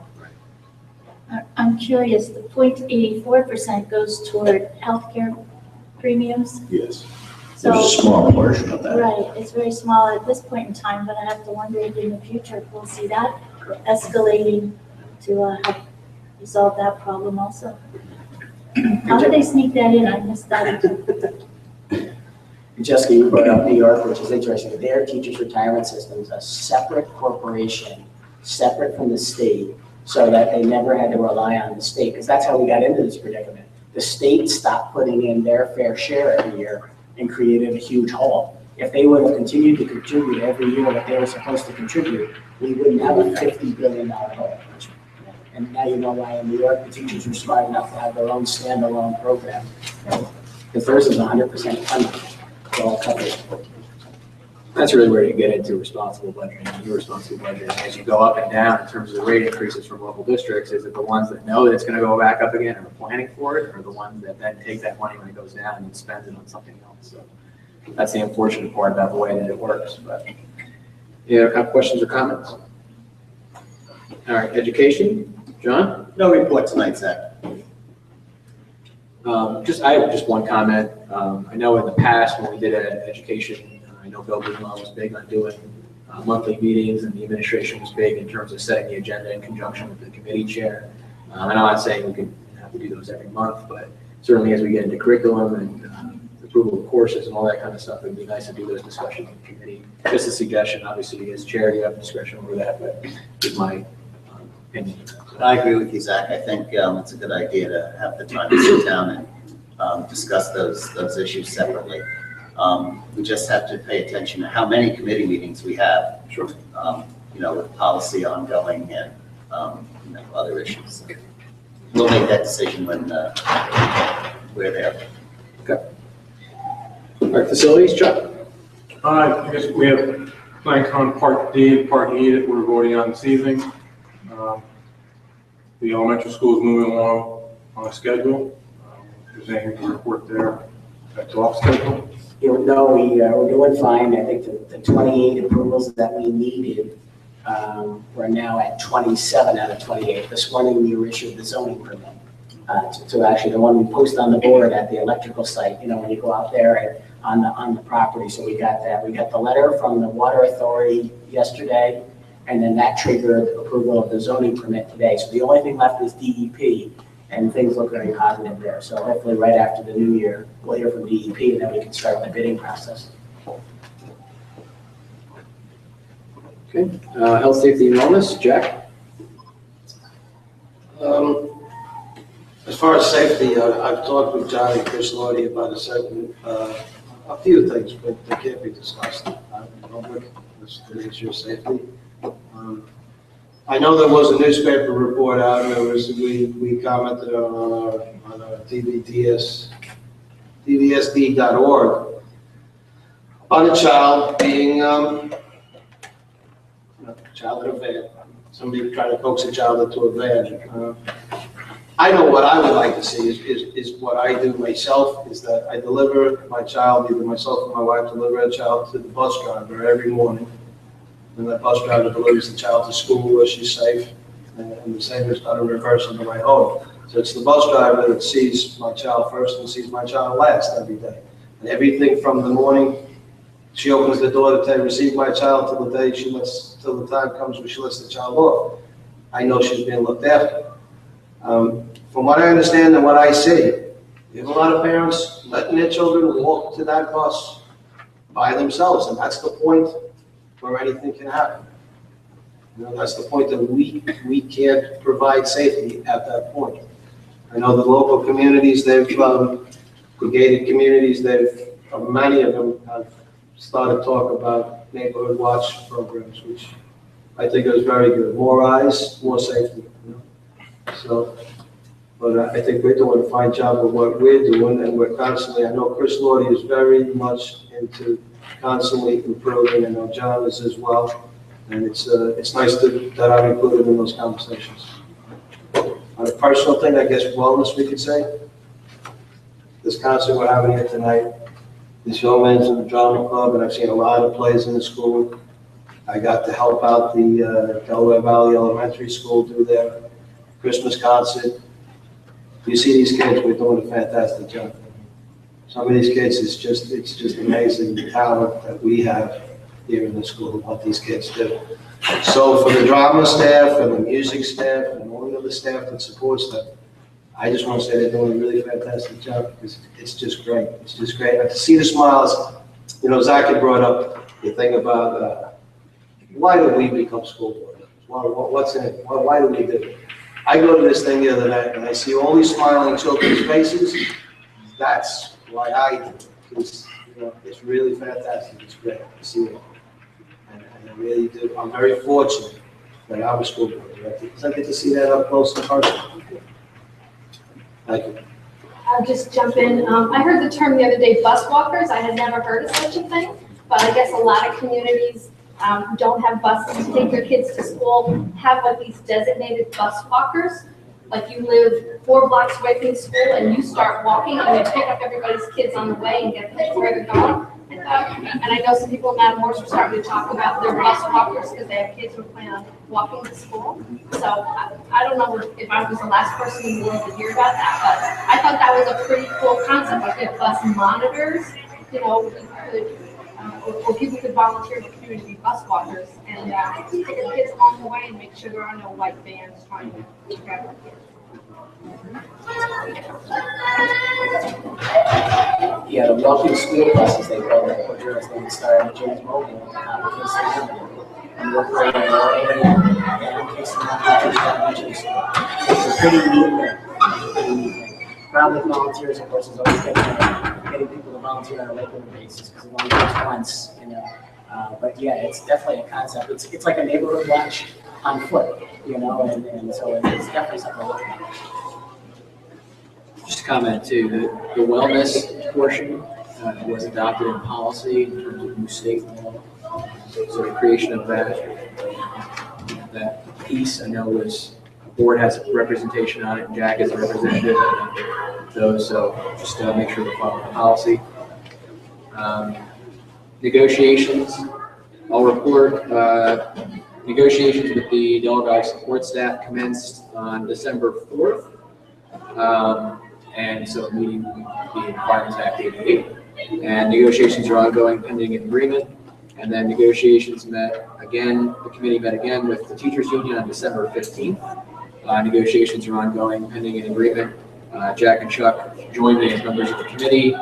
I'm curious, the 0.84% goes toward healthcare premiums. Yes. There's a So, small portion of that. right, it's very small at this point in time, but I have to wonder if in the future if we'll see that escalating to help resolve that problem also. How did they sneak that in? I missed that. Jessica, you brought up New York, which is interesting. Their teachers' retirement system is a separate corporation, separate from the state, so that they never had to rely on the state, because that's how we got into this predicament. The state stopped putting in their fair share every year and created a huge hole. If they would have continued to contribute every year what they were supposed to contribute, we wouldn't have a $50 billion hole. And now you know why in New York, the teachers were smart enough to have their own standalone program. Because theirs is 100% funded, it's all covered. That's really where you get into responsible budgeting, irresponsible budgeting. As you go up and down in terms of the rate increases from local districts, is it the ones that know that it's gonna go back up again and are planning for it, or the ones that then take that money when it goes down and spend it on something else? So that's the unfortunate part about the way that it works, but. Yeah, a couple questions or comments? All right, education, John? No report tonight, Zach. I have just one comment. I know in the past when we did education, I know Bill Guzman was big on doing monthly meetings, and the administration was big in terms of setting the agenda in conjunction with the committee chair. And I'm not saying we can have to do those every month, but certainly as we get into curriculum and approval of courses and all that kind of stuff, it'd be nice to do those discussions in the committee. Just a suggestion, obviously as chair, you have discretion over that, but it's my opinion. I agree with you, Zach. I think it's a good idea to have the time to sit down and discuss those issues separately. We just have to pay attention to how many committee meetings we have. Sure. With policy ongoing and other issues. We'll make that decision when we're there. Okay. All right, facilities, Chuck? I guess we have blank on Part D and Part E that we're voting on this evening. The elementary school is moving along on a schedule. If there's anything to report there, that's off schedule. No, we're doing fine. I think the 28 approvals that we needed, we're now at 27 out of 28. This morning we were issued the zoning permit. To actually the one we post on the board at the electrical site, when you go out there on the property. So we got that. We got the letter from the water authority yesterday, and then that triggered approval of the zoning permit today. So the only thing left is DEP, and things look very positive there. So hopefully right after the new year, we'll hear from DEP, and then we can start the bidding process. Okay, health, safety, and wellness, Jack? As far as safety, I've talked with John and Chris Lordy about a few things, but they can't be discussed in public. It's the issue of safety. I know there was a newspaper report out, and we commented on our DVSD.org on a child being child in a van. Somebody trying to coax a child into a van. I know what I would like to see is what I do myself, is that I deliver my child, either myself or my wife deliver a child to the bus driver every morning. And that bus driver delivers the child to school where she's safe. And the same is done in reverse into my home. So it's the bus driver that sees my child first and sees my child last every day. And everything from the morning she opens the door to receive my child till the day till the time comes when she lets the child off. I know she's being looked after. From what I understand and what I see, you have a lot of parents letting their children walk to that bus by themselves, and that's the point where anything can happen. That's the point that we can't provide safety at that point. I know the local communities, the gated communities, many of them have started talk about neighborhood watch programs, which I think is very good. More eyes, more safety. So, but I think we're doing a fine job of what we're doing, and we're constantly, I know Chris Lordy is very much into constantly improving, and I know John is as well, and it's nice that I'm included in those conversations. On a personal thing, I guess wellness, we could say, this concert we're having here tonight, this young man's in the drama club, and I've seen a lot of plays in the school. I got to help out the Delaware Valley Elementary School do their Christmas concert. You see these kids, we're doing a fantastic job. some of these kids, it's just amazing the talent that we have here in the school, and what these kids do. So for the drama staff and the music staff and all the other staff that supports them, I just want to say they're doing a really fantastic job, because it's just great. It's just great. And to see the smiles, you know, Zach had brought up the thing about why do we become school board members? What's in it? Why do we do it? I go to this thing the other night and I see all these smiling children's faces. That's why I do it. Because, you know, it's really fantastic. It's great to see it. And I really do. I'm very fortunate that I'm a school board director, because I get to see that up close and personal. Thank you. I'll just jump in. I heard the term the other day, bus walkers. I had never heard of such a thing, but I guess a lot of communities who don't have buses to take their kids to school have like these designated bus walkers. Like you live 4 blocks away from the school and you start walking and you pick up everybody's kids on the way and get them to where they're going. And I know some people in Matamoros are starting to talk about their bus walkers because they have kids who plan on walking to school. So I don't know if I was the last person in the world to hear about that, but I thought that was a pretty cool concept. Like if bus monitors, you know, or people could volunteer in the community to be bus walkers and take their kids along the way and make sure there are no white vans trying to grab their kids. Yeah, the walking school buses, they call them, what girls they started James Mobile, because they have them. And we're creating our own, in case they're not teachers that much in school. It's a pretty neat thing. Problem with volunteers, of course, is always getting people to volunteer on a regular basis, because it only goes once, you know. But yeah, it's definitely a concept. It's like a neighborhood watch on foot, you know, and so it's definitely something to look at. Just a comment too, the wellness portion was adopted in policy in terms of new state law. So the creation of that piece, I know was, the board has representation on it, and Jack is a representative of those, so just make sure we follow the policy. Negotiations, I'll report, negotiations with the Delaware Valley support staff commenced on December 4th. And so the meeting will be in Fireman's Act 88. And negotiations are ongoing pending an agreement. And then negotiations met again, the committee met again with the teachers union on December 15th. Negotiations are ongoing pending an agreement. Jack and Chuck joined me as members of the committee.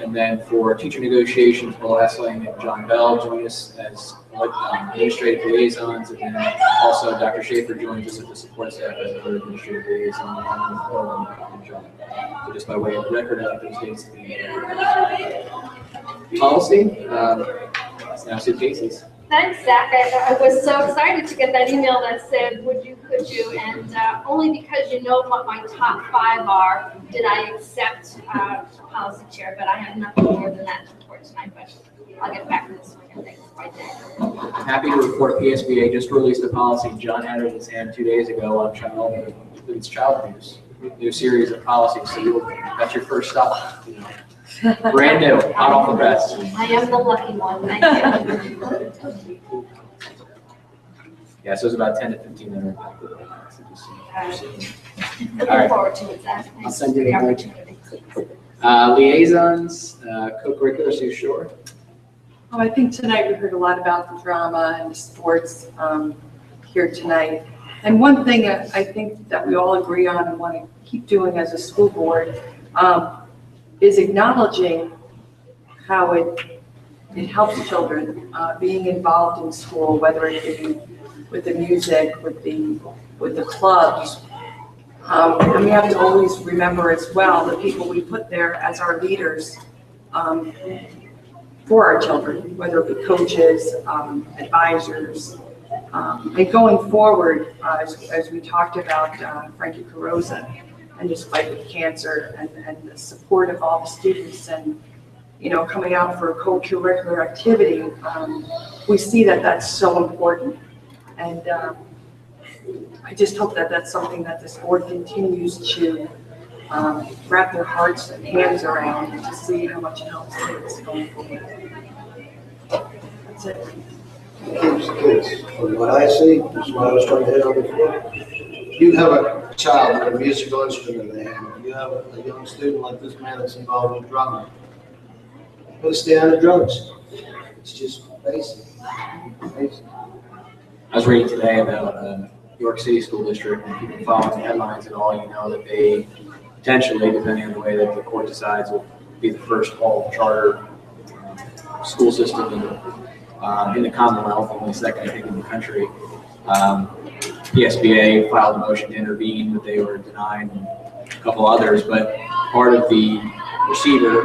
And then for teacher negotiations, Paul Essling and John Bell join us as administrative liaisons, and then also Dr. Schaefer joins us at the support staff as another administrative liaison, along with Paul and John. So just by way of record, I think those dates to be policy. Now Sue Casey's. Thanks, Zach. I was so excited to get that email that said, would you, could you? And only because you know what my top 5 are, did I accept policy chair, but I have nothing more than that to report tonight, but I'll get back to this one. Thanks. Right there. I'm happy to report PSBA just released a policy. John had it in his hand 2 days ago on child abuse. New series of policies, so that's your first stop. You know. Brand new, hot off the press. I am the lucky one. Thank you. Yeah, so it's about 10 to 15 minutes. Looking forward to it, Zach. I'll send you the opportunity. Liaisons, co-curricular, Sue Shore. Oh, I think tonight we heard a lot about the drama and the sports here tonight. And one thing I think that we all agree on and want to keep doing as a school board is acknowledging how it helps children being involved in school, whether it be with the music, with the clubs. And we have to always remember as well the people we put there as our leaders for our children, whether it be coaches, advisors, and going forward, as we talked about Frankie Carosa, and his fight with cancer, and the support of all the students, and coming out for a co-curricular activity, we see that that's so important. And I just hope that that's something that this board continues to wrap their hearts and hands around, and to see how much it helps kids going forward. That's it. Kids, from what I see, this is what I was trying to hit on before. You have a child with a musical instrument in their hand. You have a young student like this man that's involved with drama. Gotta stay on the drugs. It's just basic. I was reading today about York City School District, and if you've been following the headlines at all, you know that they potentially, depending on the way that the court decides, will be the first all charter school system in the Commonwealth, only second, I think, in the country. The SBA filed a motion to intervene, but they were denied, and a couple others. But part of the receiver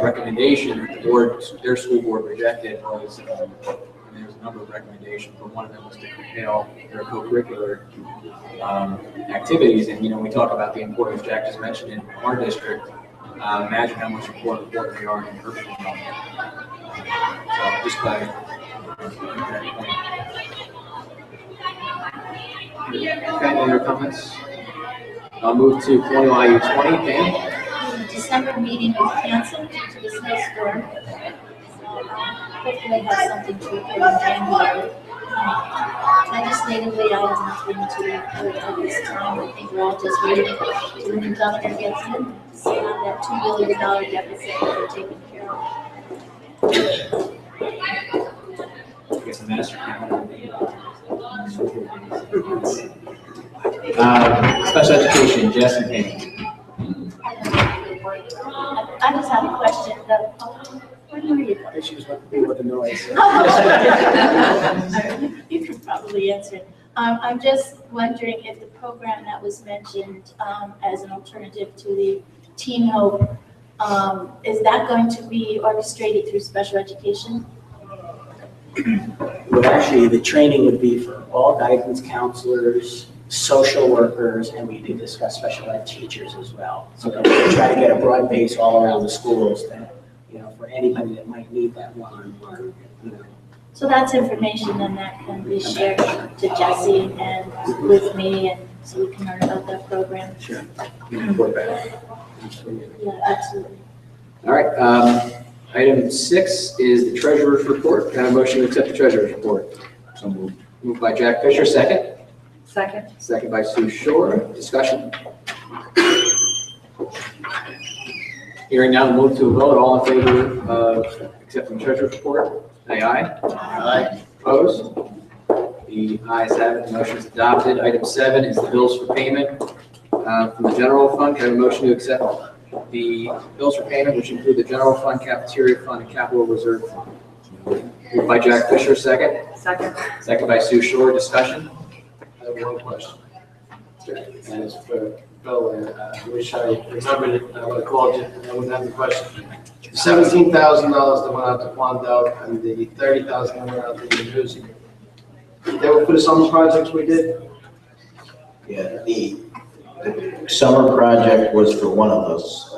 recommendation that the board, their school board rejected was, and there was a number of recommendations, but one of them was to curtail their co-curricular activities. And, you know, we talk about the importance Jack just mentioned in our district. Imagine how much important they are in urban development. So just by that point. Okay, any other comments? I'll move to Colonial IU 20, Pam. The December meeting was canceled due to the snowstorm. So hopefully have something to report in January. Legislatively, I have nothing to report at this time. I think we're all just waiting till the governor gets in to see how that $2 billion deficit they're taking care of. I guess the master calendar. Special education, Jess and Pam. I just have a question. Where do you go? She was with the noise. You could probably answer it. I'm just wondering if the program that was mentioned as an alternative to the Teen Hope, is that going to be orchestrated through special education? Well, actually, the training would be for all guidance counselors, social workers, and we did discuss special ed teachers as well. So that we try to get a broad base all around the schools that, you know, for anybody that might need that one-on-one, you know. So that's information then that can be shared to Jesse and with me, and so we can learn about that program. Sure. You can report back. Yeah, absolutely. All right. Item 6 is the treasurer's report. Can I have a motion to accept the treasurer's report? So moved. Moved by Jack Fisher, second. Second. Second by Sue Shore. Discussion. Hearing none, move to a vote. All in favor of accepting the treasurer's report? Say aye. Aye. Opposed? The ayes have it. The motion is adopted. Item 7 is the bills for payment from the general fund. Can I have a motion to accept the bills for payment, which include the general fund, cafeteria fund, and capital reserve fund? Moved by Jack Fisher, second. Second. Second by Sue Shore. Discussion. I have one question. And it's for Bill, and I wish I remembered it, I would have called you, and I wouldn't have the question. The $17,000 that went out to Quandale and the $30,000 that went out to New Jersey. They were for the summer projects we did? Yeah, the summer project was for one of those.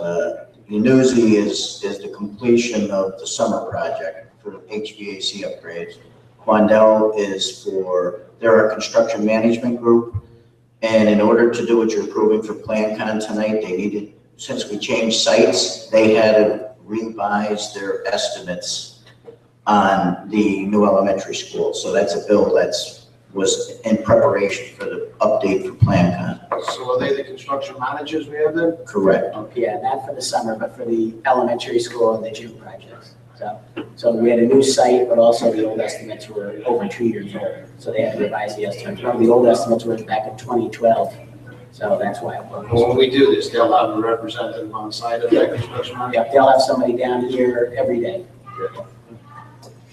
Unuzi is the completion of the summer project for HVAC upgrades. Quandale is for, they're a construction management group. And in order to do what you're approving for PlanCon tonight, they needed, since we changed sites, they had to revise their estimates on the new elementary school. So that's a bill was in preparation for the update for PlanCon. So are they the construction managers we have then? Correct. Yeah, not for the summer, but for the elementary school and the gym projects. So we had a new site, but also the old estimates were over 2 years old. So they had to revise the estimates. Remember, the old estimates were back in 2012. So that's why. Well, when we do this, they'll have a representative on site of that construction manager? Yeah, they'll have somebody down here every day.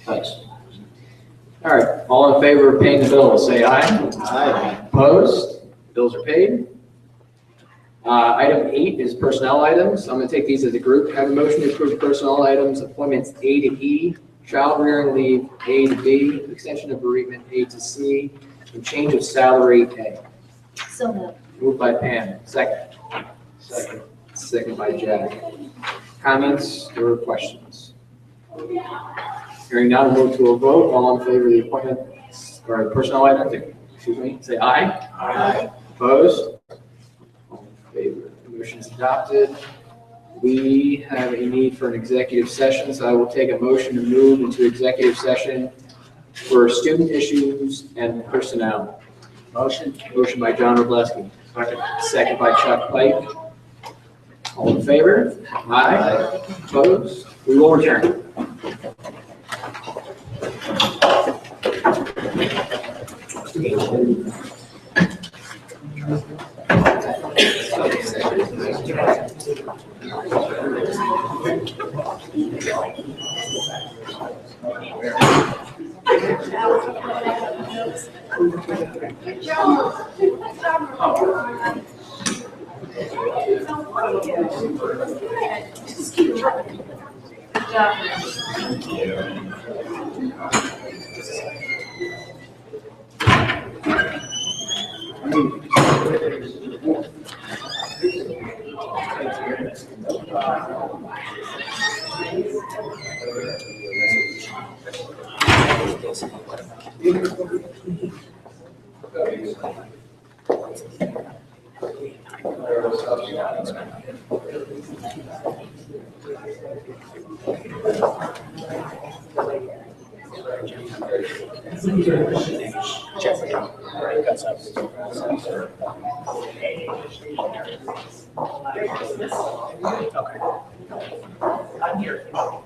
Thanks. All right. All in favor of paying the bills, say aye. Aye. Opposed? Bills are paid. Item 8 is personnel items. I'm going to take these as a group. Have a motion to approve personnel items, appointments A to E, child rearing leave A to B, extension of bereavement A to C, and change of salary A. So moved. Moved by Pam. Second. Second. Second by Jack. Comments or questions? Hearing none, we'll move to a vote. All in favor of the appointment or personnel items, excuse me, say aye. Aye. Opposed? All in favor. The motion is adopted. We have a need for an executive session, so I will take a motion to move into executive session for student issues and personnel. Motion by John Robleski. Second by Chuck Pike. All in favor? Aye. Opposed? We will return.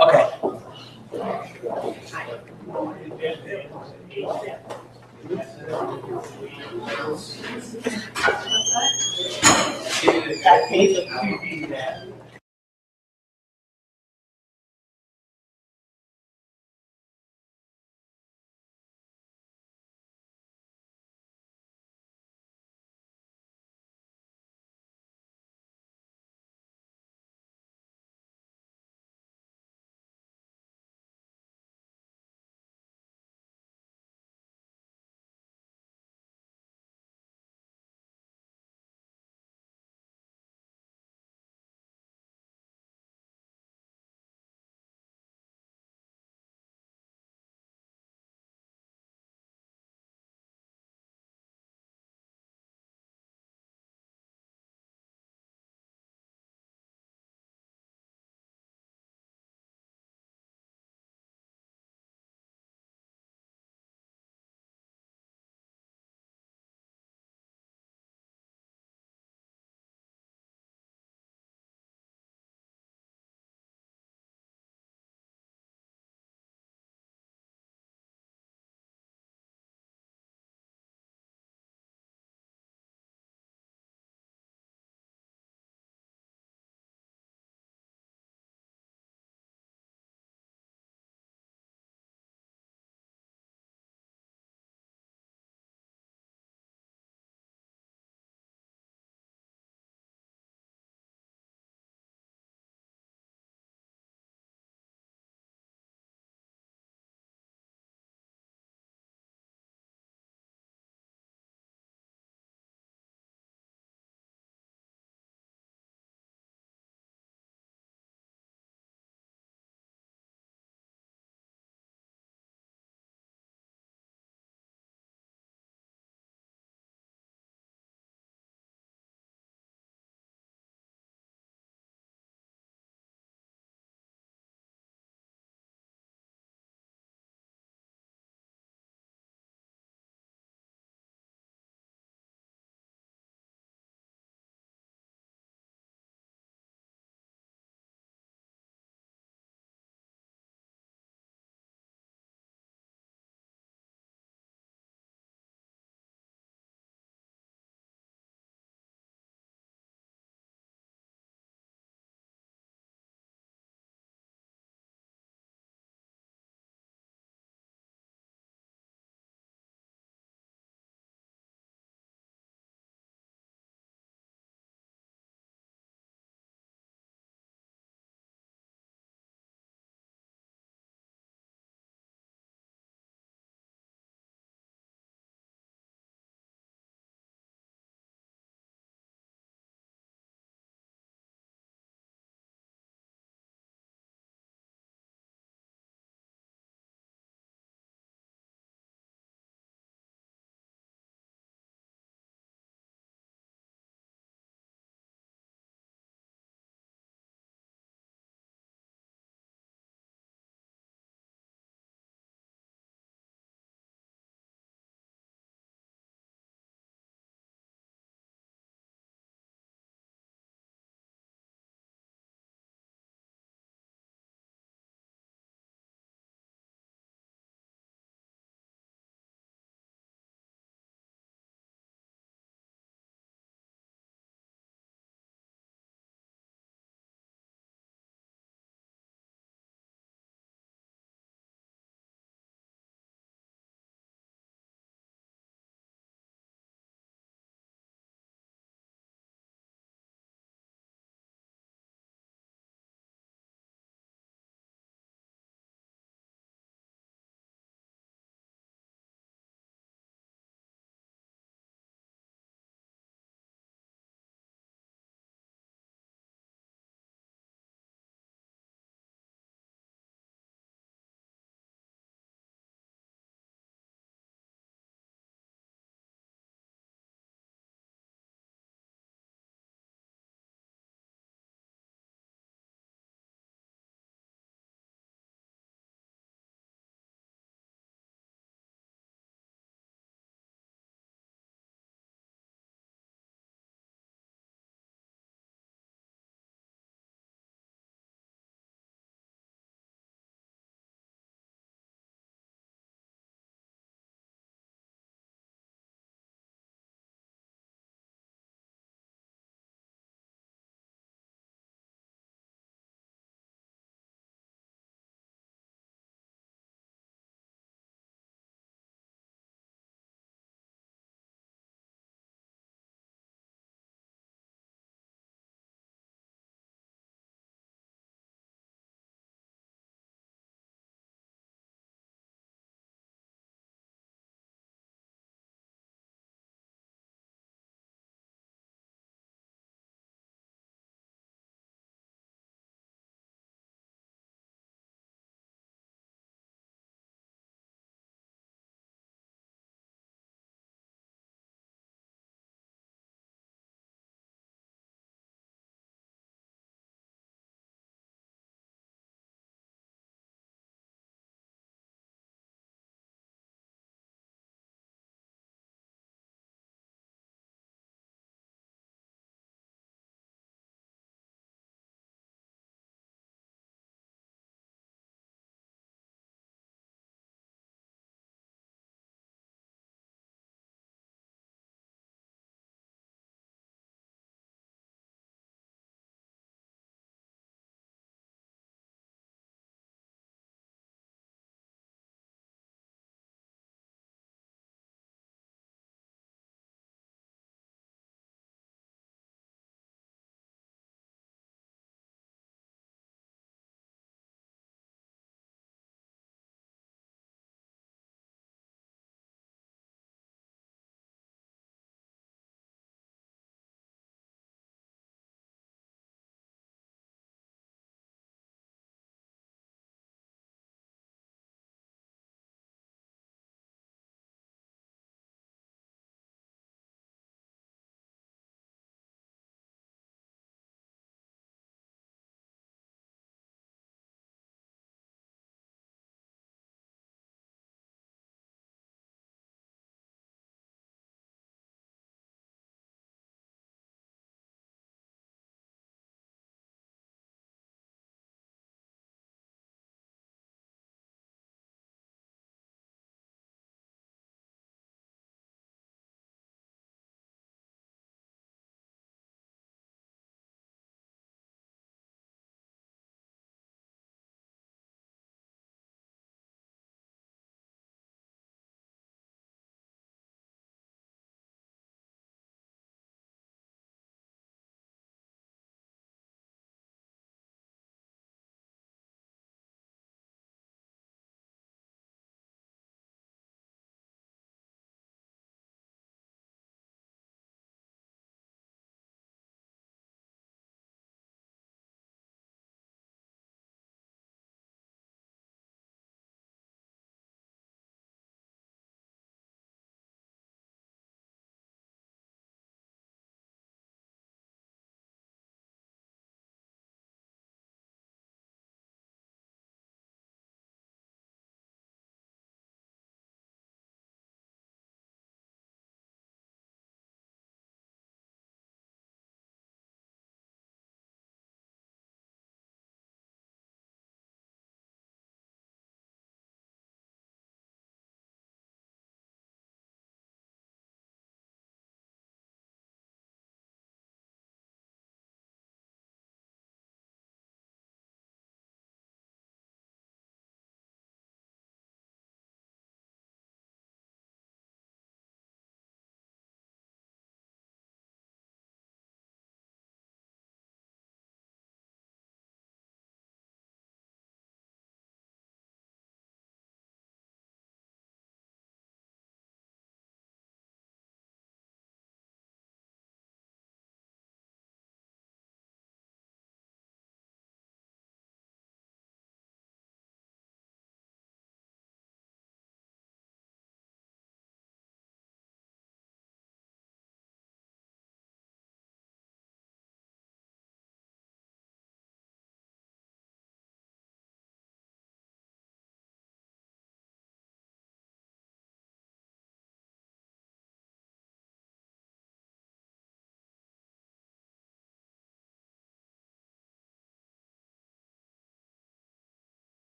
Okay.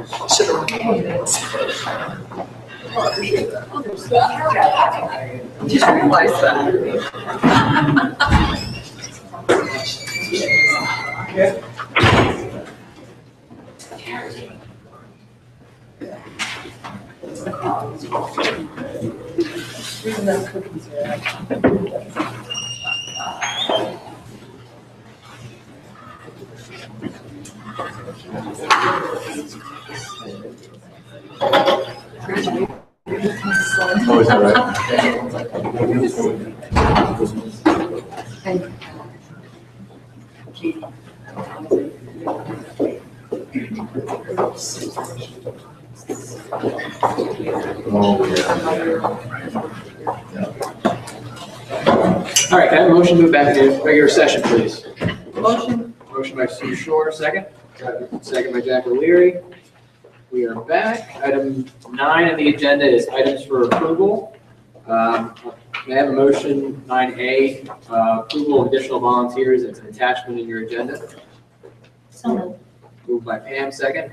Sit around. Oh, I appreciate that. Just realized that. Oh, is that right? All right, can I have a motion to move back to regular session, please? Motion. Motion by Sue Shore, second. Second by Jack O'Leary. We are back. Item 9 on the agenda is items for approval. May I have a motion, 9A, approval of additional volunteers. It's an attachment in your agenda. So moved. Moved by Pam, second.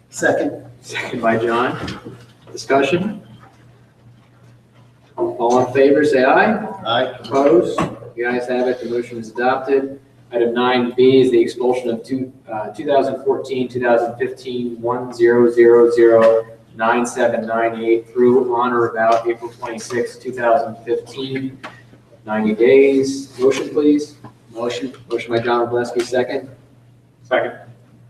Second. Second by John. Discussion? All in favor, say aye. Aye. Opposed? The ayes have it, the motion is adopted. Item 9B is the expulsion of 2014, 2015, 10009798 through on or about April 26, 2015. 90 days. Motion, please. Motion. Motion by John Robleski, second. Second.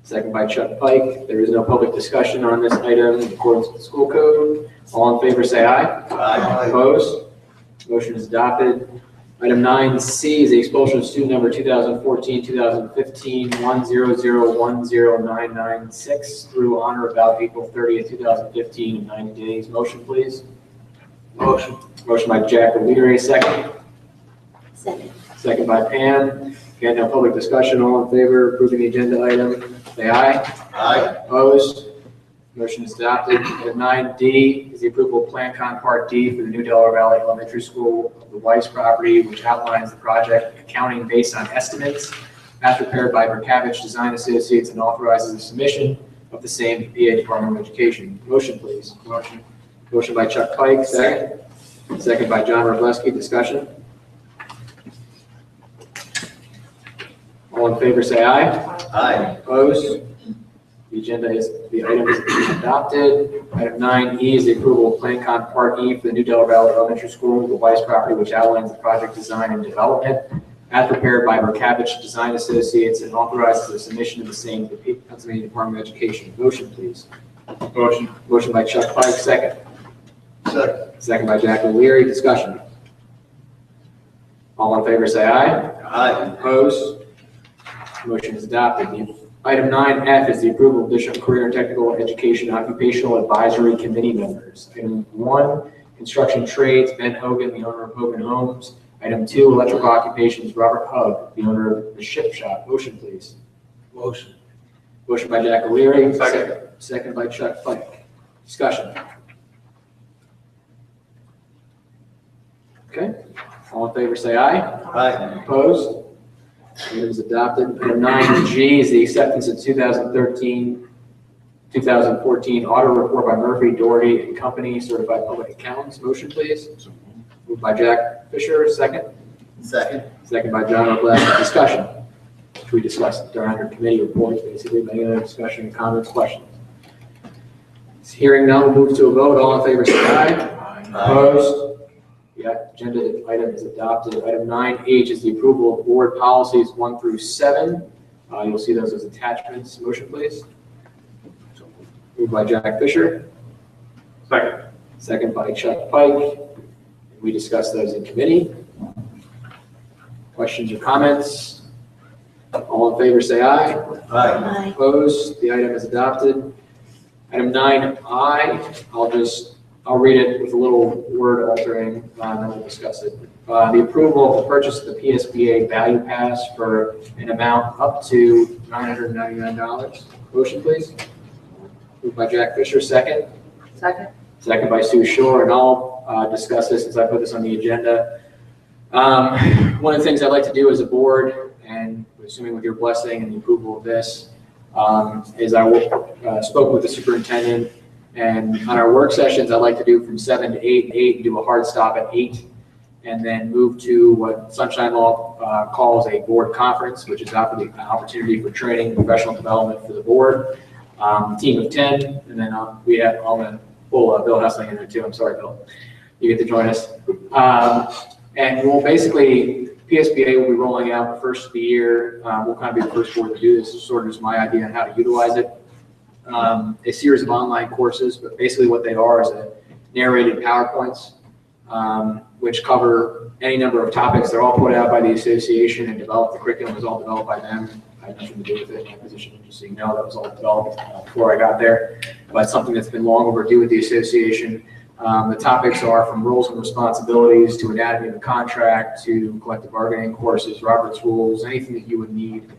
Second by Chuck Pike. There is no public discussion on this item in accordance with the school code. All in favor, say aye. Aye. Opposed? Motion is adopted. Item 9C is the expulsion of student number 2014, 2015, 100109996 through on or about April 30th, 2015, in 90 days. Motion, please. Motion. Motion by Jack O'Leary, second. Second. Second by Pam. Again, no public discussion. All in favor of approving the agenda item, say aye. Aye. Opposed? Motion is adopted. Item 9D is the approval of Plan Con Part D for the New Delaware Valley Elementary School, the Weiss property, which outlines the project accounting based on estimates as prepared by Berkavich Design Associates and authorizes the submission of the same to PA Department of Education. Motion, please. Motion. Motion by Chuck Pike, second. Second by John Robleski. Discussion? All in favor, say aye. Aye. Opposed? The item is adopted. Item 9E is the approval of Plan Con Part E for the New Delaware Valley Elementary School, the Weiss property, which outlines the project design and development as prepared by Berkavich Design Associates and authorizes the submission of the same to the Pennsylvania Department of Education. Motion, please. Motion. Motion by Chuck Pike, second. Second. Second by Jack O'Leary. Discussion. All in favor, say aye. Aye. Opposed? Motion is adopted. Item 9F is the approval of additional career and technical education occupational advisory committee members. Item 1, construction trades, Ben Hogan, the owner of Hogan Homes. Item 2, electrical occupations, Robert Hug, the owner of the Ship Shop. Motion, please. Motion. Motion by Jack O'Leary. Second. Second by Chuck Pike. Discussion. Okay. All in favor, say aye. Aye. Opposed? Item is adopted. Item 9G is the acceptance of 2013, 2014 audit report by Murphy, Doherty and Company, certified public accountants. Motion, please. Moved by Jack Fisher, second. Second. Second by John Robleski. Discussion. Which we discussed during our committee reports, basically. Any other discussion, comments, questions? Hearing none, we'll move to a vote. All in favor, say aye. Opposed? The agenda item is adopted. Item 9H is the approval of board policies 1 through 7. You'll see those as attachments. Motion, please. Moved by Jack Fisher. Second. Second by Chuck Pike. We discussed those in committee. Questions or comments? All in favor, say aye. Aye. Opposed? The item is adopted. Item 9I, I'll read it with a little word altering, and then we'll discuss it. The approval of the purchase of the PSBA Value Pass for an amount up to $999. Motion, please. Moved by Jack Fisher, second. Second. Second by Sue Shore, and I'll discuss this since I put this on the agenda. One of the things I'd like to do as a board, and assuming with your blessing and the approval of this, is I spoke with the superintendent, and on our work sessions, I like to do from 7 to 8, and 8, and do a hard stop at 8, and then move to what Sunshine Law calls a board conference, which is an opportunity for training and professional development for the board. Team of 10, and then we have all the full Bill Hessling in there too. I'm sorry, Bill. You get to join us. And we'll basically, PSBA will be rolling out the first of the year. We'll kind of be the first board to do this. This is sort of just my idea on how to utilize it. A series of online courses, but basically what they are is a narrated PowerPoints, which cover any number of topics. They're all put out by the association and developed. The curriculum was all developed by them. I had nothing to do with it in my position, just so you know, that was all developed before I got there. But something that's been long overdue with the association. The topics are from roles and responsibilities to anatomy of the contract to collective bargaining courses, Robert's rules, anything that you would need,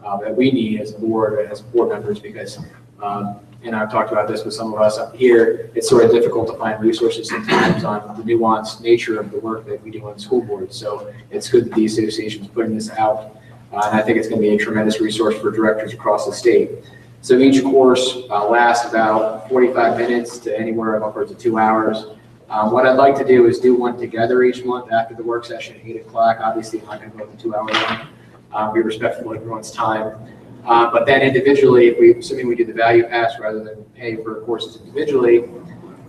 that we need as a board, as board members, because, and I've talked about this with some of us up here, it's sort of difficult to find resources sometimes on the nuanced nature of the work that we do on school boards. So it's good that the association is putting this out. And I think it's going to be a tremendous resource for directors across the state. So each course lasts about 45 minutes to anywhere of upwards of 2 hours. What I'd like to do is do one together each month after the work session at 8 o'clock. Obviously, I'm not going to go the 2 hour one. Be respectful of everyone's time. But then individually, assuming we do the value pass rather than pay for courses individually,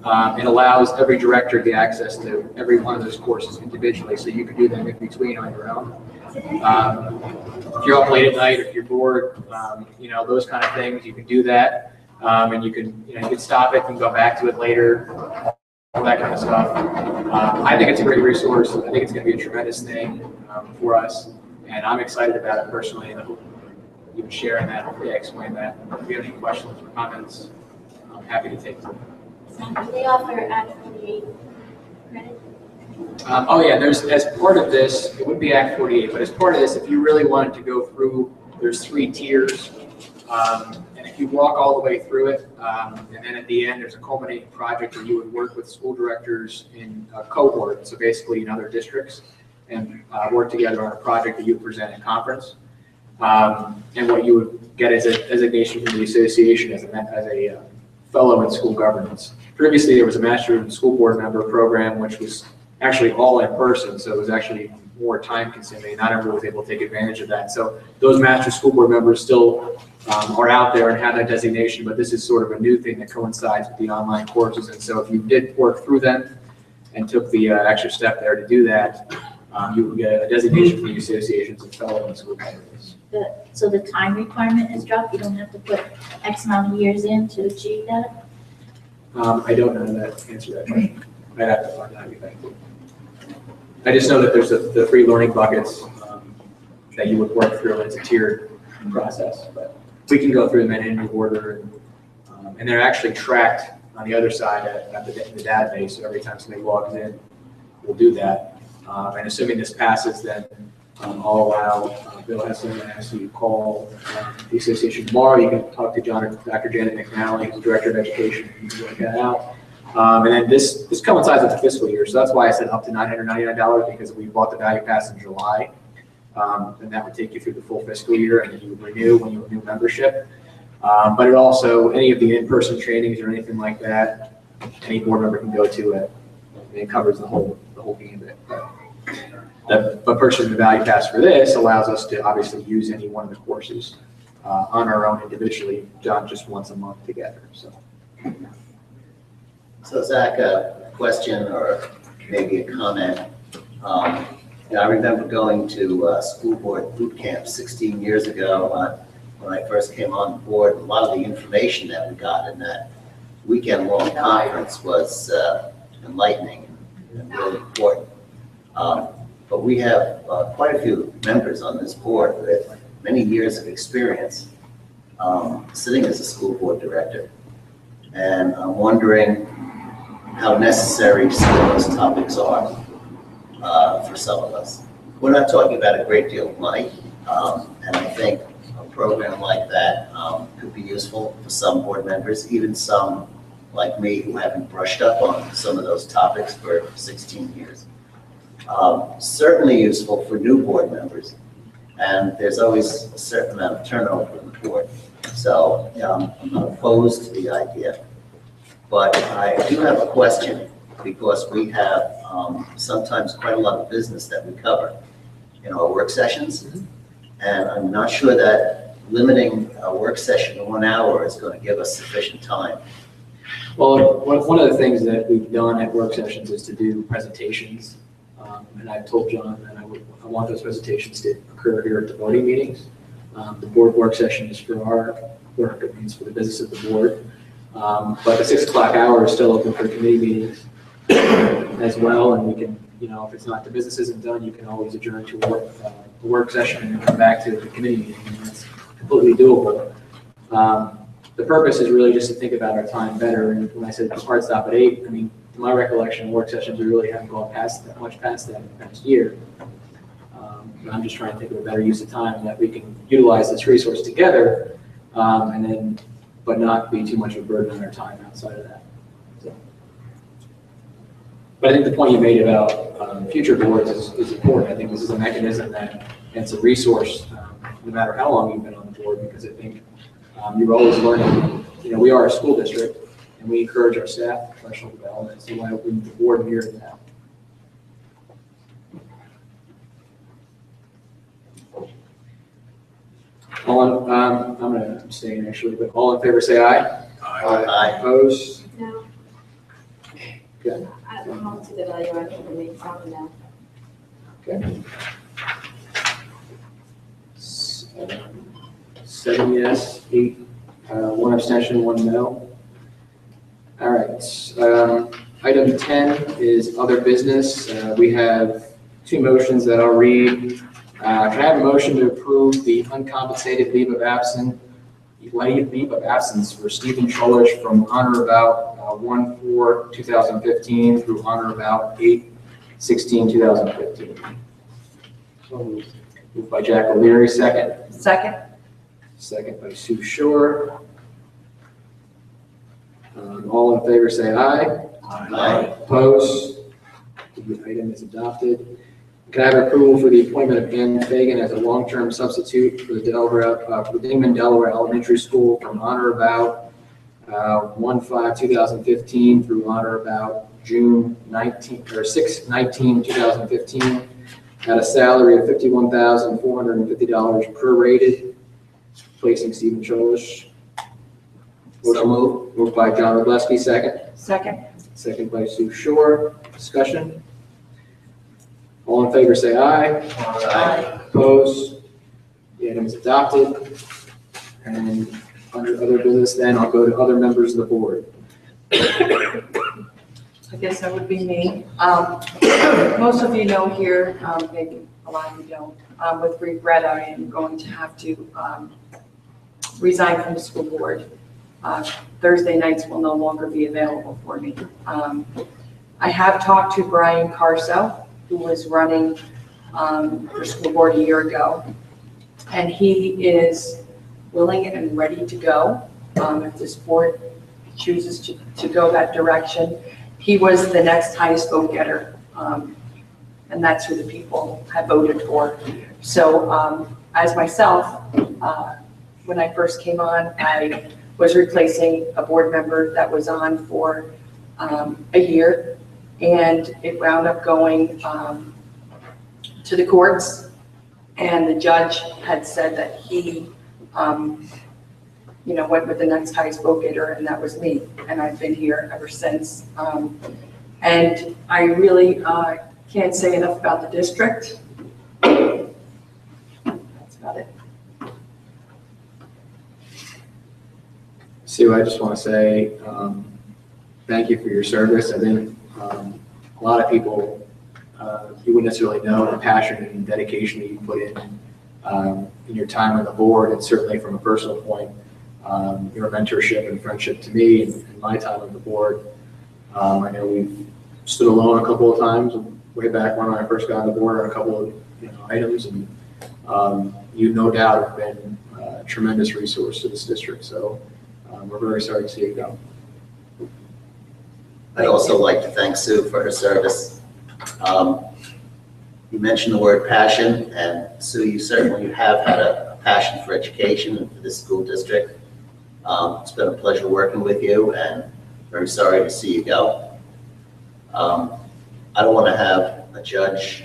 it allows every director the access to every one of those courses individually. So you can do them in between on your own. If you're up late at night, if you're bored, those kind of things, you can do that. And you can stop it and go back to it later, all that kind of stuff. I think it's a great resource. I think it's going to be a tremendous thing for us. And I'm excited about it personally. And I hope you can share in that. Hopefully I explain that. If you have any questions or comments, I'm happy to take them. Do they offer Act 48 credit? Oh yeah, there's, as part of this, it would be Act 48, but as part of this, if you really wanted to go through, there's 3 tiers. And if you walk all the way through it, and then at the end, there's a culminating project where you would work with school directors in a cohort, so basically in other districts, and work together on a project that you would present at conference. And what you would get is a designation from the association as a fellow in school governance. Previously, there was a Master School Board Member program, which was actually all in person, so it was actually more time consuming. Not everyone was able to take advantage of that. So those Master School Board members still are out there and have that designation, but this is sort of a new thing that coincides with the online courses. And so if you did work through them and took the extra step there to do that, you would get a designation from the associations and fellow in school governance. So the time requirement is dropped? You don't have to put X amount of years in to achieve that? I don't know that answer that question. I'd have to find out. Thank you. I just know that there's the 3 learning buckets that you would work through, and it's a tiered process. But we can go through them in any order, and they're actually tracked on the other side at the database. So every time somebody logs in, we'll do that. And assuming this passes, then I'll allow Bill Hessling to ask you to call the association tomorrow. You can talk to Dr. Janet McNally, who's Director of Education, and work that out. And then this coincides with the fiscal year, so that's why I said up to $999, because we bought the value pass in July, and that would take you through the full fiscal year, and then you would renew when you renew membership. But it also, any of the in-person trainings or anything like that, any board member can go to it. It covers the whole gambit. But purchasing the value pass for this allows us to obviously use any one of the courses on our own individually, not just once a month together. So Zach, a question or maybe a comment. I remember going to school board boot camp 16 years ago when I first came on board. A lot of the information that we got in that weekend-long conference was enlightening and really important. But we have quite a few members on this board with many years of experience sitting as a school board director. And I'm wondering how necessary some of those topics are for some of us. We're not talking about a great deal of money, and I think a program like that could be useful for some board members, even some like me who haven't brushed up on some of those topics for 16 years. Certainly useful for new board members, and there's always a certain amount of turnover in the board. So I'm not opposed to the idea. But I do have a question, because we have sometimes quite a lot of business that we cover in our work sessions. And I'm not sure that limiting a work session to 1 hour is going to give us sufficient time. Well, one of the things that we've done at work sessions is to do presentations. And I've told John that I want those presentations to occur here at the voting meetings. The board work session is for our work, it means for the business of the board. But the 6 o'clock hour is still open for committee meetings as well. And we can, if it's not, the business isn't done, you can always adjourn to a work session and come back to the committee meeting. And that's completely doable. The purpose is really just to think about our time better. And when I said hard stop at 8, I mean, to my recollection, work sessions, we really haven't gone much past that in the past year. But I'm just trying to think of a better use of time that we can utilize this resource together, but not be too much of a burden on our time outside of that. So. But I think the point you made about future boards is important. I think this is a mechanism that it's a resource, no matter how long you've been on the board, because I think you're always learning. We are a school district, and we encourage our staff professional development. So why wouldn't the board mirror that? I'm going to abstain actually, but all in favor say aye. Aye. Opposed? No. Okay. I don't know to the value I can make from now. Okay. 7 yes, 8, 1 abstention, 1 no. All right. Item 10 is other business. We have 2 motions that I'll read. Can I have a motion to approve the uncompensated leave of absence for Stephen Cholish from on or about 1/4/2015 through on or about 8/16/2015? Moved by Jack O'Leary, second. Second. Second by Sue Shore. All in favor say aye. Aye. Opposed? The item is adopted. Can I have approval for the appointment of Ann Fagan as a long-term substitute for the Dingman, Delaware Elementary School from on or about 1/5/2015 through on or about June 6/19/2015 at a salary of $51,450 prorated, placing Stephen Cholish. So moved. Moved by John Robleski, second. Second. Second by Sue Shore. Discussion? All in favor say aye. Aye. Opposed? The item is adopted. And under other business then, I'll go to other members of the board. I guess that would be me. Most of you know here, maybe a lot of you don't, with regret, I am going to have to resign from the school board. Thursday nights will no longer be available for me. I have talked to Brian Carso, who was running for school board a year ago, and he is willing and ready to go if this board chooses to go that direction. He was the next highest vote getter, and that's who the people have voted for. So as myself, when I first came on, I was replacing a board member that was on for a year, and it wound up going to the courts, and the judge had said that he went with the next highest vote getter, and that was me, and I've been here ever since. And I really can't say enough about the district. That's about it. Sue, I just want to say thank you for your service. I think a lot of people, you wouldn't necessarily know the passion and dedication that you put in your time on the board, and certainly from a personal point, your mentorship and friendship to me and my time on the board. I know we've stood alone a couple of times, way back when I first got on the board on a couple of items, and you no doubt have been a tremendous resource to this district. So we're very sorry to see you go. I'd also like to thank Sue for her service. You mentioned the word passion, and Sue, you certainly have had a passion for education and for this school district. It's been a pleasure working with you, and very sorry to see you go. I don't want to have a judge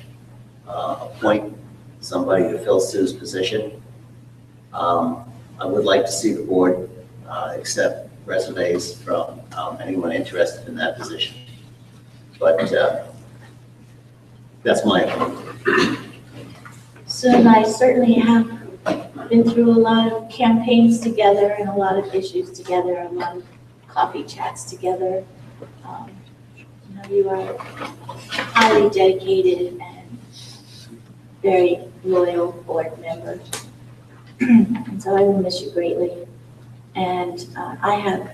appoint somebody to fill Sue's position. I would like to see the board accept resumes from anyone interested in that position. But that's my opinion. So and I certainly have been through a lot of campaigns together and a lot of issues together, a lot of coffee chats together. You are highly dedicated and very loyal board member. And so I will miss you greatly. And I have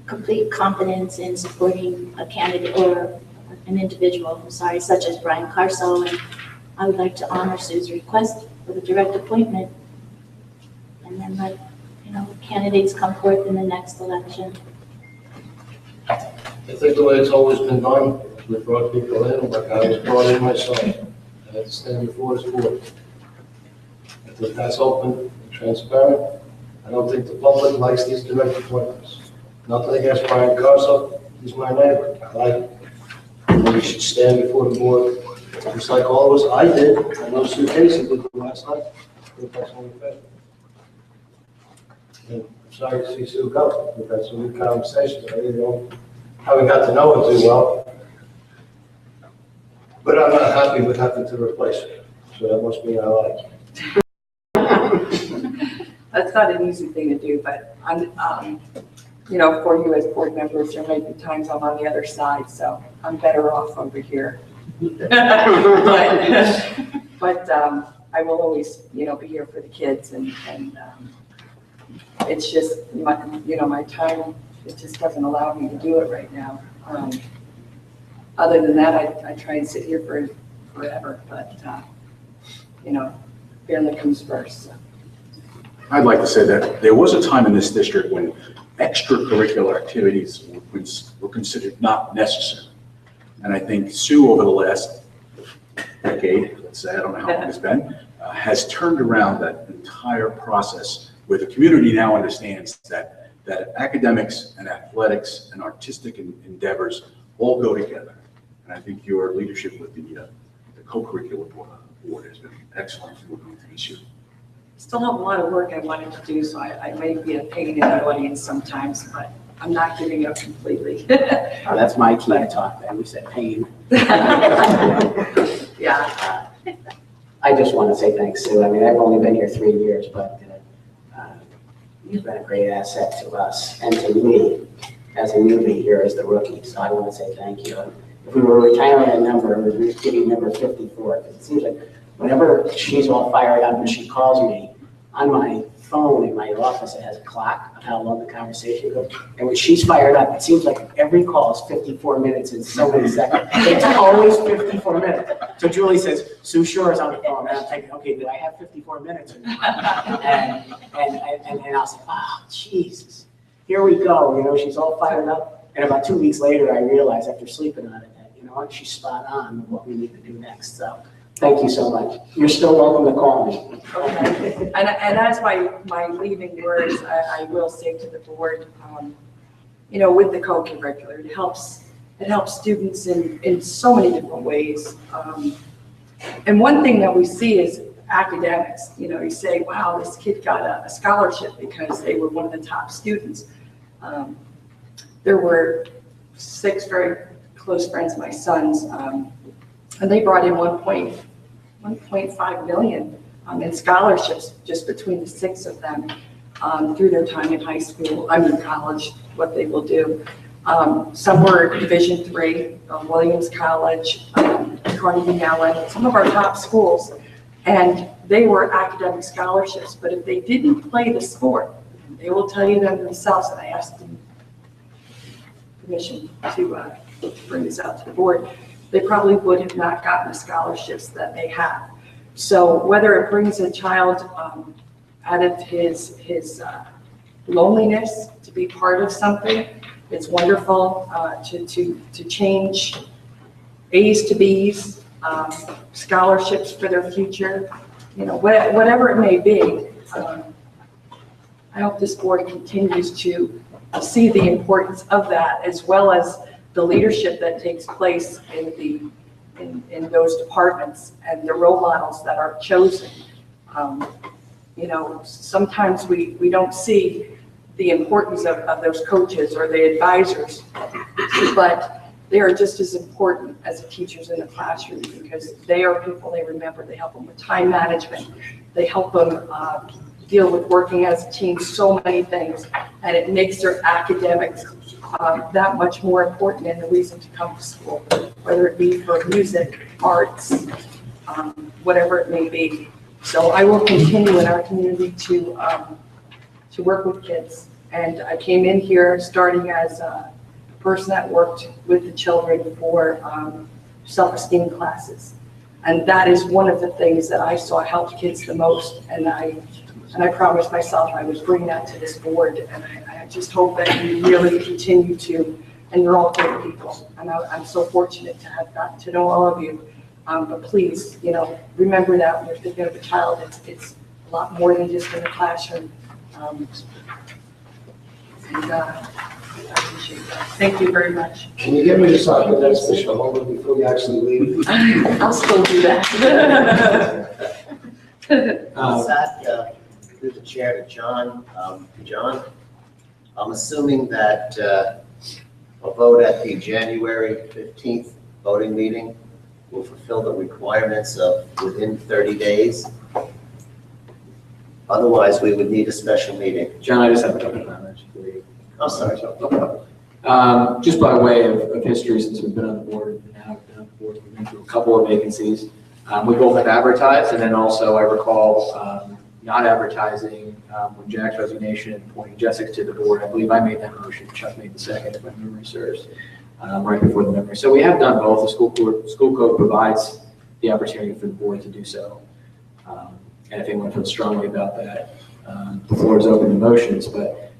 complete confidence in supporting a candidate or an individual, such as Brian Carso. And I would like to honor Sue's request for the direct appointment, and then let candidates come forth in the next election. I think the way it's always been done, we brought people in, like I was brought in myself. I had to stand before this board. I think that's open and transparent. I don't think the public likes these direct appointments. Nothing against Brian Carso, he's my neighbor, I like him. And we should stand before the board, just like all of us, I did. I know Sue Casey did it last night. I think that's only fair. And I'm sorry to see Sue go. We've had some good conversations. I really haven't got to know her too well. But I'm not happy with having to replace her. So that must mean I like you. That's not an easy thing to do, but I'm, for you as board members, there may be times I'm on the other side, so I'm better off over here. but I will always, be here for the kids, and it's just my time. It just doesn't allow me to do it right now. Other than that, I try and sit here for forever, but family comes first. So. I'd like to say that there was a time in this district when extracurricular activities were considered not necessary. And I think Sue, over the last decade, let's say, I don't know how long it's been, has turned around that entire process where the community now understands that academics and athletics and artistic endeavors all go together. And I think your leadership with the co-curricular board has been excellent. We're going to miss you. Still have a lot of work I wanted to do, so I may be a pain in the audience sometimes, but I'm not giving up completely. Oh, that's my key to talk, man. We said pain. Yeah. I just want to say thanks, Sue. I mean, I've only been here 3 years, but you've been a great asset to us and to me as a newbie here as the rookie. So I want to say thank you. If we were retiring a number, we were giving number 54, because it seems like whenever she's all fired up and she calls me, on my phone in my office, it has a clock of how long the conversation goes. And when she's fired up, it seems like every call is 54 minutes and so many seconds. It's always 54 minutes. So Julie says, Sue Shore is on the phone. And I'm thinking, okay, did I have 54 minutes or not? And I'll say, Jesus, here we go. She's all fired up. And about 2 weeks later, I realized after sleeping on it that, she's spot on with what we need to do next. So thank you so much. You're still welcome to call me. Okay. And as my leaving words, I will say to the board, with the co-curricular, it helps students in so many different ways. And one thing that we see is academics. You say, wow, this kid got a scholarship because they were one of the top students. There were 6 very close friends of my son's, and they brought in 1.5 million in scholarships just between the 6 of them through their time in college, what they will do. Some were Division III, Williams College, Carnegie Mellon, some of our top schools, and they were academic scholarships. But if they didn't play the sport, they will tell you them themselves, and I asked them permission to bring this out to the board, they probably would have not gotten the scholarships that they have. So whether it brings a child out of his loneliness to be part of something, it's wonderful to change A's to B's, scholarships for their future. whatever it may be. I hope this board continues to see the importance of that, as well as the leadership that takes place in those departments and the role models that are chosen. Sometimes we don't see the importance of those coaches or the advisors, but they are just as important as the teachers in the classroom, because they are people they remember. They help them with time management. They help them deal with working as a team, so many things, and it makes their academics that much more important and the reason to come to school, whether it be for music, arts, whatever it may be. So I will continue in our community to work with kids. And I came in here starting as a person that worked with the children for self-esteem classes. And that is one of the things that I saw help kids the most. And I promised myself I would bring that to this board. And I just hope that you really continue to enroll good people. And I'm so fortunate to have gotten to know all of you. But please, remember that when you're thinking of a child, it's a lot more than just in the classroom. I appreciate that. Thank you very much. Can you get me to talk with that special moment before you actually leave? I'll still do that. Through the chair to John. John, I'm assuming that a vote at the January 15th voting meeting will fulfill the requirements of within 30 days. Otherwise, we would need a special meeting. John, I just have a couple of comments for you. I'm sorry. Just by way of history, since we've been on the board, we've been through a couple of vacancies. We both have advertised, and then also I recall not advertising when Jack's resignation and appointing Jessica to the board. I believe I made that motion. Chuck made the second, if my memory serves, right before the memory. So we have done both. The school code provides the opportunity for the board to do so. And if anyone feels strongly about that, the floor is open to motions. But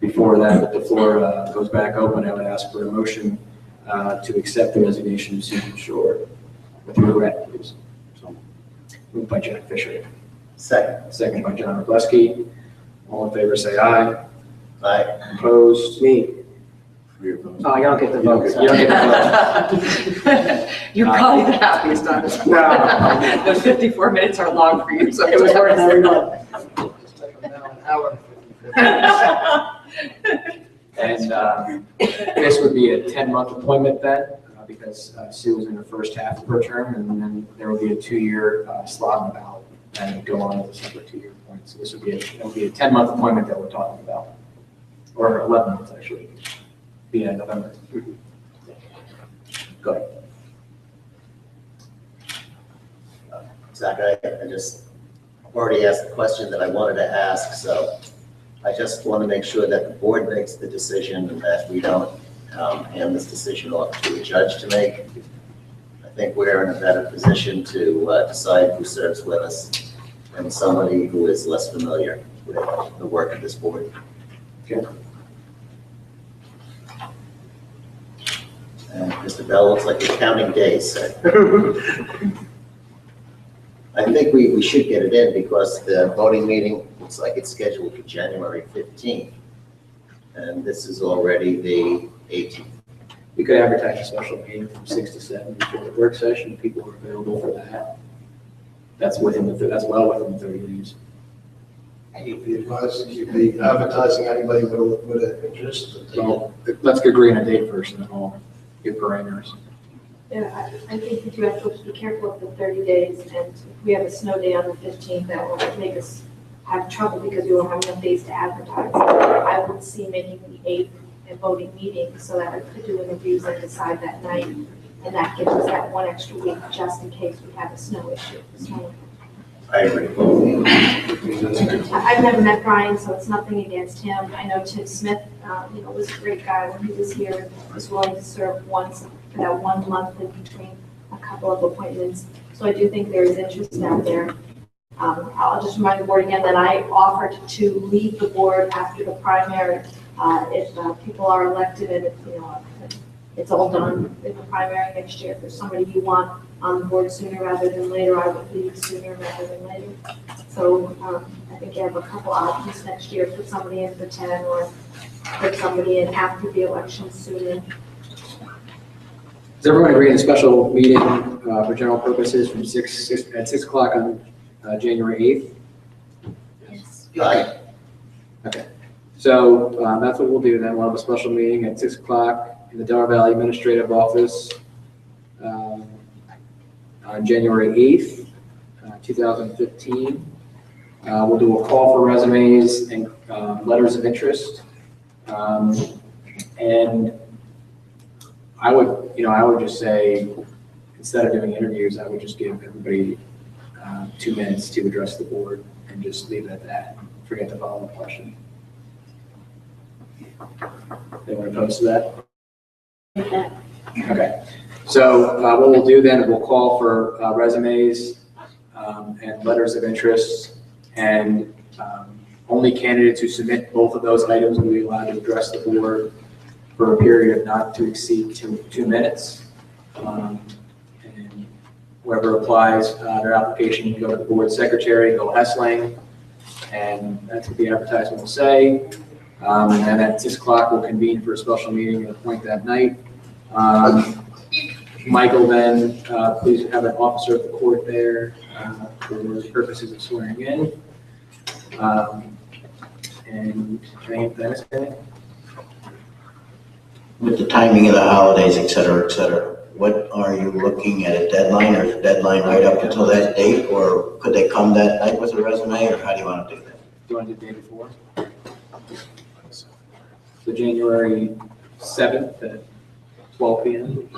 before that, the floor goes back open, I would ask for a motion to accept the resignation of Susan Shore with regret, please. So, moved by Jack Fisher. Second. Second by John Robleski. All in favor, say aye. Aye. Opposed? Me. Oh, you don't get the vote. You don't get the vote. You're probably the happiest on this board. No. Those 54 minutes are long for you, so It was worth every month. And this would be a 10-month appointment then, because Sue was in her first half of her term, and then there will be a 2-year slot on the ballot, and it would go on with a separate 2-year appointment. So this would be a 10-month appointment that we're talking about, or 11 months actually, be in November. Go ahead. Zach, I just already asked the question that I wanted to ask, so I just want to make sure that the board makes the decision and that we don't hand this decision off to a judge to make. I think we're in a better position to decide who serves with us than somebody who is less familiar with the work of this board. Okay. And Mr. Bell looks like you're counting days. I think we should get it in because the voting meeting looks like it's scheduled for January 15th. And this is already the 18th. We could advertise a special meeting from 6 to 7 before the work session, if people are available for that. That's well within the 30 days. You'd be advised, you'd be advertising anybody with an interest. Well, let's agree on a date first, and then I'll give parameters. Yeah, I think we do have to be careful of the 30 days, and if we have a snow day on the 15th, that will make us have trouble because we won't have enough days to advertise. I would see making the 8th a voting meeting so that we could do interviews and decide that night, and that gives us that one extra week just in case we have a snow issue. I agree. I've never met Brian, so it's nothing against him. I know Tim Smith, was a great guy when he was here, was willing to serve once for that 1 month in between a couple of appointments. So I do think there is interest out there. I'll just remind the board again that I offered to leave the board after the primary if people are elected and if, it's all done in the primary next year. If there's somebody you want on the board sooner rather than later, I would leave sooner rather than later. So I think you have a couple options next year, put somebody in for 10 or put somebody in after the election sooner. Does everyone agree on a special meeting for general purposes from 6 o'clock on January 8th? Yes. Right. Okay. So that's what we'll do then. We'll have a special meeting at 6 o'clock in the Delaware Valley Administrative Office on January 8th, 2015. We'll do a call for resumes and letters of interest. And I would just say, instead of doing interviews, I would just give everybody 2 minutes to address the board and just leave it at that. Forget the follow-up question. Anyone opposed to that? Okay. So what we'll do then, we'll call for resumes and letters of interest, and only candidates who submit both of those items will be allowed to address the board for a period of not to exceed 2 minutes. And whoever applies, their application can go to the board secretary, Bill Hessling, and that's what the advertisement will say. And then at 6 o'clock, we'll convene for a special meeting and appoint that night. Michael, then please have an officer of the court there for the purposes of swearing in. And anything, Dennis, anything? With the timing of the holidays, et cetera, what are you looking at, a deadline, or is the deadline right up until that date, or could they come that night with a resume, or how do you want to do that? Do you want to do the day before? So January 7th at 12 p.m.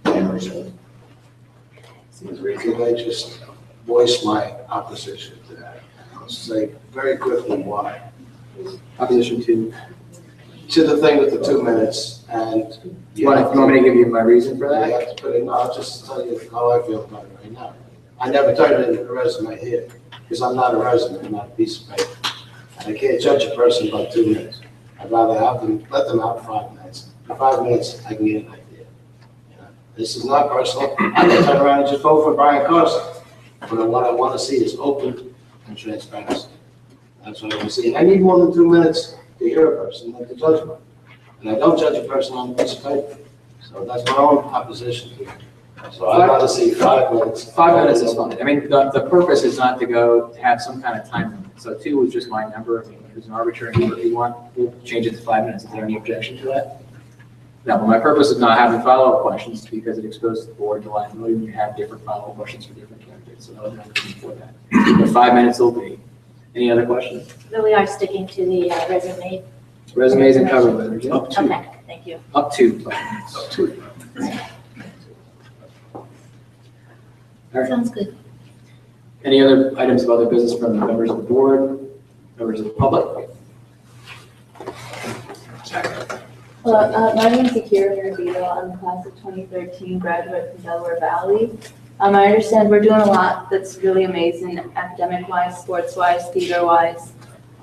January 7th. Could I just voice my opposition to that? I'll say very quickly why. Opposition to? To the thing with the 2 minutes, and. You want me to give you my reason for that? You have to put in, I'll just tell you how I feel about it right now. I never turned in a resume here, because I'm not a resume, I'm not a piece of paper. And I can't judge a person by 2 minutes. I'd rather have them, let them have 5 minutes. In 5 minutes, I can get an idea. You know, this is not personal. I can turn around and just vote for Brian Carson. But what I want to see is open and transparency. That's what I want to see. And I need more than 2 minutes to hear a person, not to judge one. And I don't judge a person on a piece of paper. So that's my own opposition to it. So I'd rather see 5 minutes. 5 minutes is fine. I mean, the purpose is not to go to have some kind of time limit. So 2 is just my number. If there's an arbitrary number if you want, we'll change it to 5 minutes. Is there any objection to that? No, but my purpose is not having follow-up questions because it exposes the board to liability when you have different follow-up questions for different candidates. So that was my reason for that. But 5 minutes will be. Any other questions? So we are sticking to the resume. Resumes and cover letters. Yeah? Okay, thank you. Up to 5 minutes. Up to. All right. Sounds good. Any other items of other business from the members of the board, members of the public? My name is Akira Mirabito. I'm the class of 2013 graduate from Delaware Valley. I understand we're doing a lot that's really amazing, academic-wise, sports-wise, theater-wise.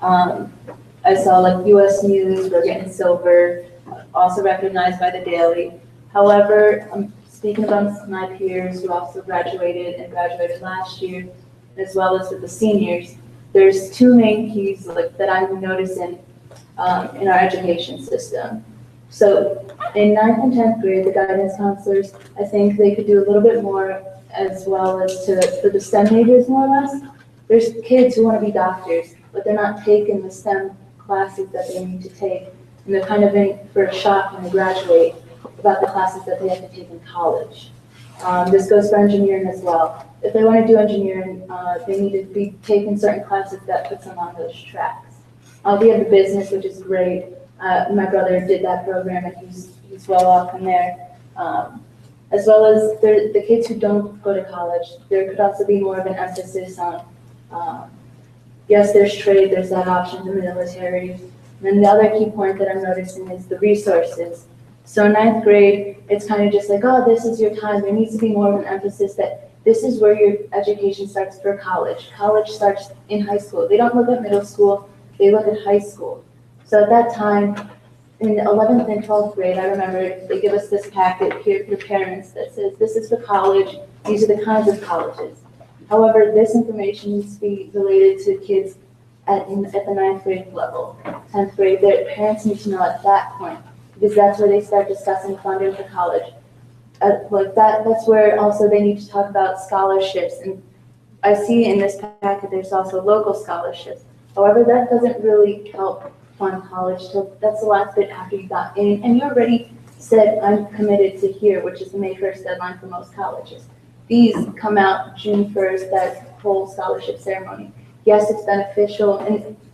I saw like U.S. News, we're getting silver, also recognized by the Daily. However, I'm speaking about my peers who also graduated and graduated last year, as well as with the seniors. There's 2 main keys that I'm noticing in our education system. So in 9th and 10th grade, the guidance counselors, I think they could do a little bit more as well as for the STEM majors more or less. There's kids who want to be doctors, but they're not taking the STEM classes that they need to take. And they're kind of in for a shock when they graduate about the classes that they have to take in college. This goes for engineering as well. If they want to do engineering, they need to be taking certain classes that puts them on those tracks. We have the business, which is great. My brother did that program and he's well off from there. As well as the kids who don't go to college, there could also be more of an emphasis on, yes, there's trade, there's that option in the military. And then the other key point that I'm noticing is the resources. So in 9th grade, it's kind of just like, oh, this is your time. There needs to be more of an emphasis that this is where your education starts for college. College starts in high school. They don't look at middle school, they look at high school. So at that time, in 11th and 12th grade, I remember they give us this packet here for parents that says, this is for college, these are the kinds of colleges. However, this information needs to be related to kids at the 9th grade level, 10th grade. Their parents need to know at that point, because that's where they start discussing funding for college. That's where also they need to talk about scholarships. And I see in this packet there's also local scholarships. However, that doesn't really help fund college, so that's the last bit after you got in. And you already said, I'm committed to here, which is the May 1st deadline for most colleges. These come out June 1st, that whole scholarship ceremony. Yes, it's beneficial,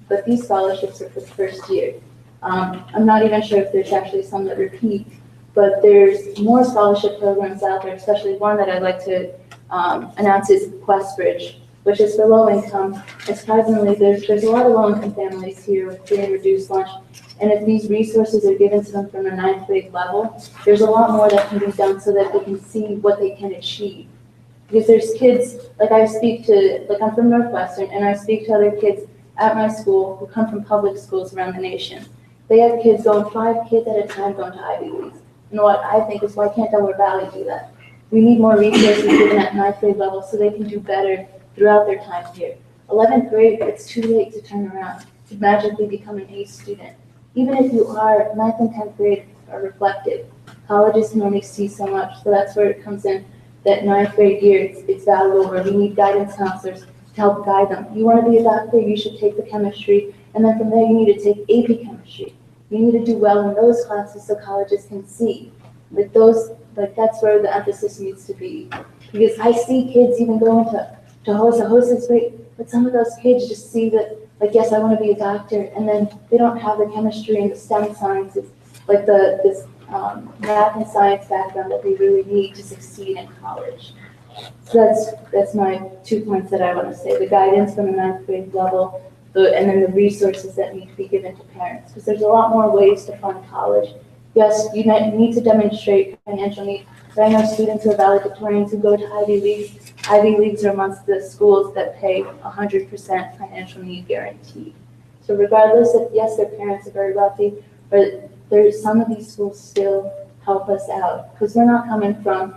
but these scholarships are for the first year. I'm not even sure if there's actually some that repeat, but there's more scholarship programs out there, especially one that I'd like to announce is QuestBridge, which is for low income. And surprisingly, there's a lot of low income families here with free and reduced lunch. And if these resources are given to them from a 9th grade level, there's a lot more that can be done so that they can see what they can achieve. Because there's kids, I'm from Northwestern, and I speak to other kids at my school who come from public schools around the nation. They have kids 5 kids at a time going to Ivy Leagues. And what I think is, why can't Delaware Valley do that? We need more resources given at 9th grade level so they can do better throughout their time here. 11th grade, it's too late to turn around, to magically become an A student. Even if you are, 9th and 10th grade are reflective. Colleges can only see so much, so that's where it comes in. That 9th grade year, it's valuable, where we need guidance counselors to help guide them. You want to be a doctor, you should take the chemistry, and then from there you need to take AP chemistry. You need to do well in those classes so colleges can see. That's where the emphasis needs to be. Because I see kids even going to HOSA. HOSA is great, but some of those kids just see that, yes, I want to be a doctor, and then they don't have the chemistry and the STEM sciences, this math and science background that they really need to succeed in college. So that's my 2 points that I want to say. The guidance from the 9th grade level, and then the resources that need to be given to parents. Because there's a lot more ways to fund college. Yes, you need to demonstrate financial need. But I know students who are valedictorians who go to Ivy Leagues. Ivy Leagues are amongst the schools that pay 100% financial need guaranteed. So regardless of, yes, their parents are very wealthy, but some of these schools still help us out. Because we're not coming from,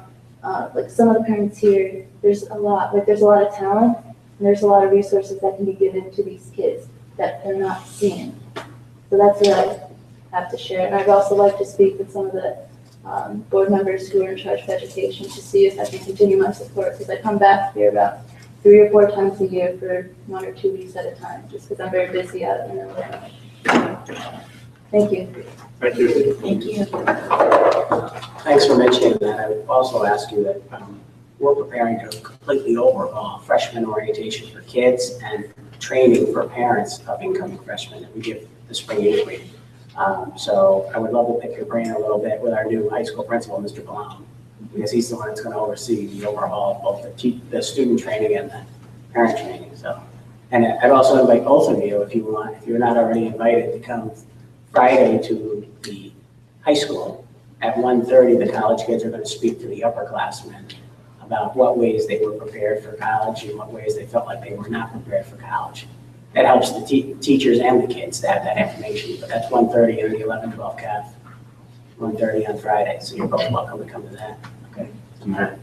some of the parents here, there's a lot of talent, and there's a lot of resources that can be given to these kids that they're not seeing. So that's what I have to share. And I'd also like to speak with some of the board members who are in charge of education to see if I can continue my support, because I come back here about 3 or 4 times a year for 1 or 2 weeks at a time, just because I'm very busy out in Illinois. Thank you. Thank you. Thank you. Thanks for mentioning that. I would also ask you that we're preparing to completely overhaul freshman orientation for kids and training for parents of incoming freshmen that we give the spring 8th grade. So I would love to pick your brain a little bit with our new high school principal, Mr. Balam, because he's the one that's going to oversee the overhaul of both the student training and the parent training. So, and I'd also invite both of you, if you're not already invited, to come Friday to the high school. At 1:30, the college kids are going to speak to the upperclassmen about what ways they were prepared for college and what ways they felt like they were not prepared for college. That helps the teachers and the kids to have that information. But that's 1:30 in the 11-12 CAF, 1:30 on Friday. So you're both welcome to come to that. Okay. Tomorrow.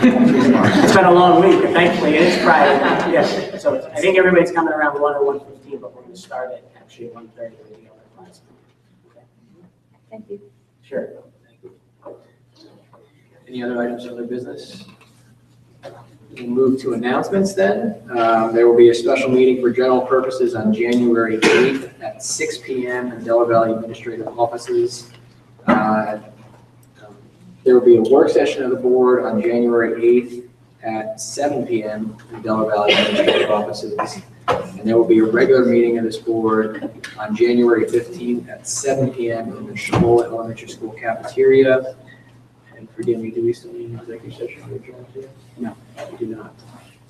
It's been a long week, but thankfully it is Friday. Yes. So I think everybody's coming around 1 or 1:15, but we're going to start at actually 1:30 with the other class. Okay. Thank you. Sure. Any other items of other business? We'll move to announcements then. There will be a special meeting for general purposes on January 8th at 6 p.m. in Delaware Valley Administrative Offices. There will be a work session of the board on January 8th at 7 p.m. in Delaware Valley Administrative Offices. And there will be a regular meeting of this board on January 15th at 7 p.m. in the Shmola Elementary School cafeteria. And forgive me, do we still need an executive session for adjournment here? No, we do not.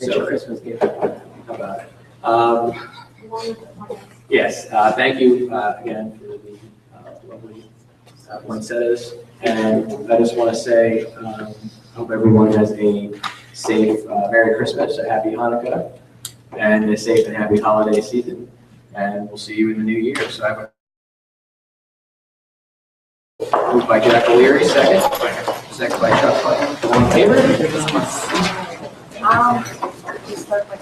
It's your Christmas gift. How about it? Yes, thank you again for the lovely poinsettias. And I just want to say, I hope everyone has a safe Merry Christmas, a Happy Hanukkah, and a safe and happy holiday season. And we'll see you in the new year. So have a Moved by Jack O'Leary, second. Second by Chuck Putnam. All in favor? Just start by